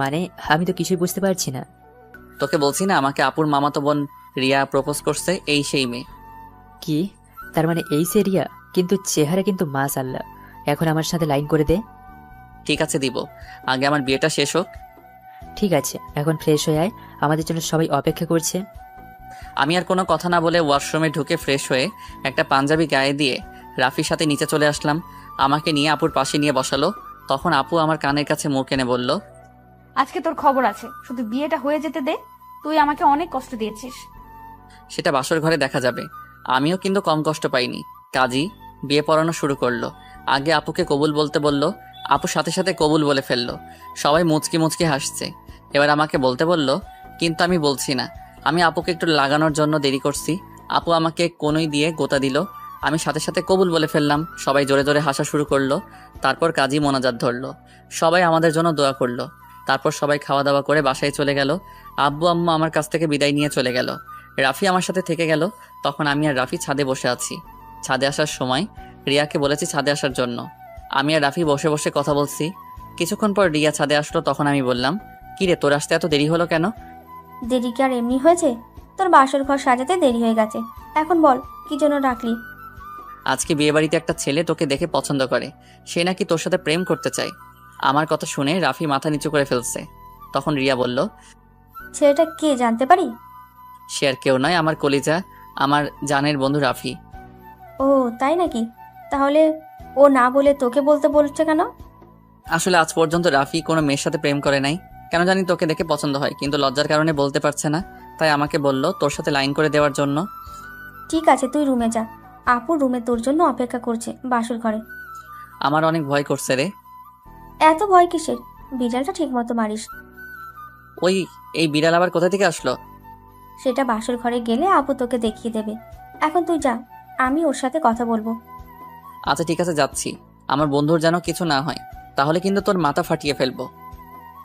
মানে আমি তো কিছুই বুঝতে পারছি না। তোকে বলছি না আমাকে আপুর মামাতো বোন রিয়া প্রপোজ করছে, এই সেই মেয়ে। কি? তার মানে এই সে রিয়া? কিন্তু চেহারা কিন্তু মাশাআল্লাহ। এখন আমার সাথে লাইন করে দে। ঠিক আছে দিব, আগে আমার বিয়েটা শেষ হোক। ঠিক আছে, এখন ফ্রেশ হয়ে আয়, আমাদের জন্য সবাই অপেক্ষা করছে। আমি আর কোনো কথা না বলে ওয়াশরুমে ঢুকে ফ্রেশ হয়ে একটা পাঞ্জাবি গায়ে দিয়ে রাফির সাথে নিচে চলে আসলাম। আমাকে নিয়ে আপুর পাশে নিয়ে বসালো। তখন আপু আমার কানের কাছে মুখ এনে বলল, আজকে তোর খবর আছে, শুধু বিয়েটা হয়ে যেতে দে। তুই আমাকে অনেক কষ্ট দিয়েছিস। সেটা বাসর ঘরে দেখা যাবে। আমিও কিন্তু কম কষ্ট পাইনি। কাজী বিয়ে পড়ানো শুরু করলো। আগে আপুকে কবুল বলতে বলল, আপু সাথে সাথে কবুল বলে ফেললো। সবাই মুচকি মুচকি হাসছে। এবার আমাকে বলতে বলল, কিন্তু আমি বলছি না। আমি আপুকে একটু লাগানোর জন্য দেরি করছি। আপু আমাকে কোনই দিয়ে গোতা দিল। আমি সাথে সাথে কবুল বলে ফেললাম। সবাই জোরে জোরে হাসা শুরু করলো। তারপর কাজী মোনাজাত ধরলো। সবাই আমাদের জন্য দোয়া করলো। তারপর সবাই খাওয়া দাওয়া করে বাসায় চলে গেল। আব্বু আম্মু আমার কাছ থেকে বিদায় নিয়ে চলে গেল। রাফি আমার সাথে থেকে গেল। তখন আমি আর রাফি ছাদে বসে আছি। ছাদে আসার সময় রিয়াকে বলেছি ছাদে আসার জন্য। আমি আর রাফি বসে বসে কথা বলছি। কিছুক্ষণ পর রিয়া ছাদে আসলো। তখন আমি বললাম, কিরে তোর আসতে এত দেরি হলো কেন? দেরি কি আর এমনি হয়েছে? তোর বাসর ঘর সাজাতে দেরি হয়ে গেছে। এখন বল কি জন্য ডাকলি? আজকে বিয়েবাড়িতে একটা ছেলে তোকে দেখে পছন্দ করে, সে নাকি তোর সাথে প্রেম করতে চায়। আমার কথা শুনে রাফি মাথা নিচু করে ফেলছে। তখন রিয়া বলল, ছেলেটা কে জানতে পারি? সে আর কেউ নয়, আমার কলিজা, আমার জানের বন্ধু রাফি। ও তাই নাকি? তাহলে ও না বলে তোকে বলতে বলছে কেন? আসলে আজ পর্যন্ত রাফি কোনো মেয়ের সাথে প্রেম করে নাই। কেন জানি তোকে দেখে পছন্দ হয়, কিন্তু লজ্জার কারণে বলতে পারছে না। তাই আমাকে বলল তোর সাথে লাইন করে দেওয়ার জন্য। ঠিক আছে, তুই রুমে যা। আপু রুমে তোর জন্য অপেক্ষা করছে বাসর ঘরে। আমার অনেক ভয় করছে রে। এত ভয় কিসের? বিড়ালটা ঠিক মতো মারিস। ওই এই বিড়াল আবার কোথা থেকে আসলো? সেটা বাসর ঘরে গেলে আপু তোকে দেখিয়ে দেবে। এখন তুই যা, আমি ওর সাথে কথা বলবো। আচ্ছা ঠিক আছে, যাচ্ছি। আমার বন্ধুর যেন কিছু না হয়, তাহলে কিন্তু তোর মাথা ফাটিয়ে ফেলবো।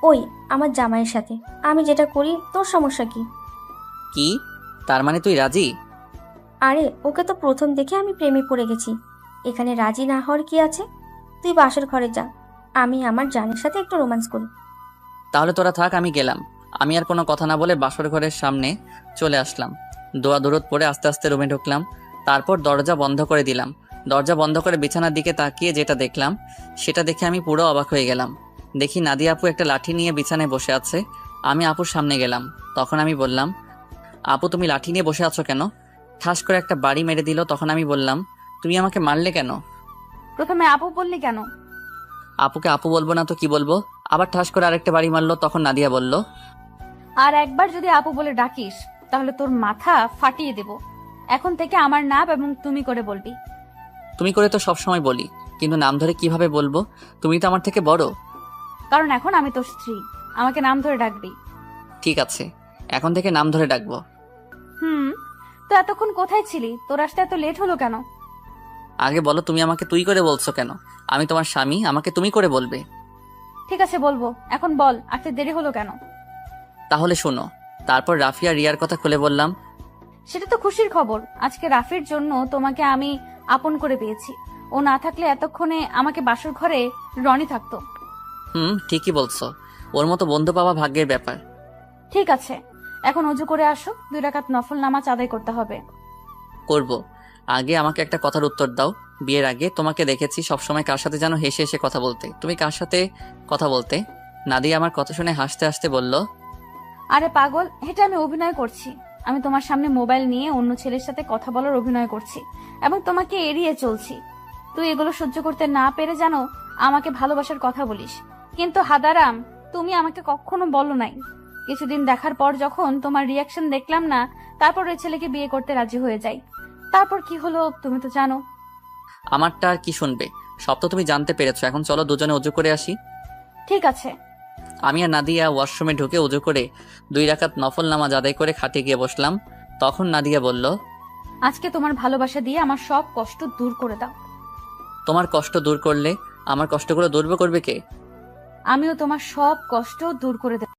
ওই আমার জামাইয়ের সাথে আমি যেটা করি তোর সমস্যা কি? কি? তার মানে তুই রাজি? আরে ওকে তো প্রথম দেখে আমি প্রেমে পড়ে গেছি, এখানে রাজি না হওয়ার কি আছে? তুই বাসর ঘরে যা, আমি আমার জানের সাথে একটু রোম্যান্স করি। তাহলে তোরা থাক, আমি গেলাম। আমি আর কোনো কথা না বলে বাসর ঘরের সামনে চলে আসলাম। দোয়া দূরত পরে আস্তে আস্তে রুমে ঢুকলাম। তারপর দরজা বন্ধ করে দিলাম। দরজা বন্ধ করে বিছানার দিকে তাকিয়ে যেটা দেখলাম, সেটা দেখে আমি পুরো অবাক হয়ে গেলাম। দেখি নাদিয়া আপু একটা লাঠি নিয়ে বিছানায় বসে আছে। আমি আপুর সামনে গেলাম। তখন আমি বললাম, আপু তুমি লাঠি নিয়ে বসে আছো কেন? ঠাস করে একটা বাড়ি মেরে দিল। তখন আমি বললাম, তুমি আমাকে মারলে কেন? প্রথমে আপু বললি কেন? আপুকে আপু বলবো না তো কি বলবো? আবার ঠাস করে আরেকটা বাড়ি মারলো। তখন নাদিয়া বলল, আর একবার যদি আপু বলে ডাকিস তাহলে তোর মাথা ফাটিয়ে দেব। এখন থেকে আমার নাম এবং তুমি করে বলবি। তুমি করে তো সবসময় বলি, কিন্তু নাম ধরে কিভাবে বলবো? তুমি তো আমার থেকে বড়। কারণ এখন আমি তোর স্ত্রী, আমাকে নাম ধরে ডাকবি। ঠিক আছে, এখন থেকে নাম ধরে ডাকবো। তো এতক্ষণ কোথায় ছিলি? তোর আসতে এত লেট হলো কেন? আগে বলো, তুমি আমাকে তুই করে বলছো কেন? আমি তোমার স্বামী, আমাকে তুমি করে বলবে। ঠিক আছে বলবো, এখন বল আসতে দেরি হলো কেন? তাহলে শোনো। তারপর রাফি আর রিয়ার কথা খুলে বললাম। সেটা তো খুশির খবর। আজকে রাফির জন্য তোমাকে আমি আপন করে পেয়েছি। ও না থাকলে এতক্ষণে আমাকে বাসর ঘরে রনি থাকতো। ঠিকই বলছো। ওর মতো বন্ধু পাওয়া ভাগ্যের ব্যাপার। ঠিক আছে, এখন অজু করে আসো, 2 রাকাত নফল নামাজ আদায় করতে হবে। করব। আগে আমাকে একটা কথার উত্তর দাও। বিয়ের আগে তোমাকে দেখেছি সবসময় কার সাথে যেন হেসে হেসে কথা বলতে। তুমি কার সাথে কথা বলতে? নাদিয়া আমার কথা শুনে হাসতে হাসতে বলল, আরে পাগল, এটা আমি অভিনয় করছি। আমি তোমার সামনে মোবাইল নিয়ে অন্য ছেলের সাথে কথা বলার অভিনয় করছি এবং তোমাকে এড়িয়ে চলছি। তুই এগুলো সহ্য করতে না পেরে জানো আমাকে ভালোবাসার কথা বলিস, কিন্তু হাদারাম তুমি আমাকে কখনো বলো নাই। কিছুদিন দেখার পর যখন তোমার রিয়াকশন দেখলাম না, তারপর ওই ছেলেকে বিয়ে করতে রাজি হয়ে যাই। তারপর কি হলো তুমি তো জানো। আমারটা আর কি শুনবে? সব তো তুমি জানতে পেরেছো। এখন চলো দুজনে উজু করে আসি। ঠিক আছে। আমি আর নাদিয়া ওয়াশরুমে ঢুকে উজু করে 2 রাকাত নফল নামাজ আদায় করে খাটে গিয়ে বসলাম। তখন নাদিয়া বলল, আজকে তোমার ভালোবাসা দিয়ে আমার সব কষ্ট দূর করে দাও। তোমার কষ্ট দূর করলে আমার কষ্টগুলো দূর করবে কে? আমিও তোমার সব কষ্ট দূর করে দেব।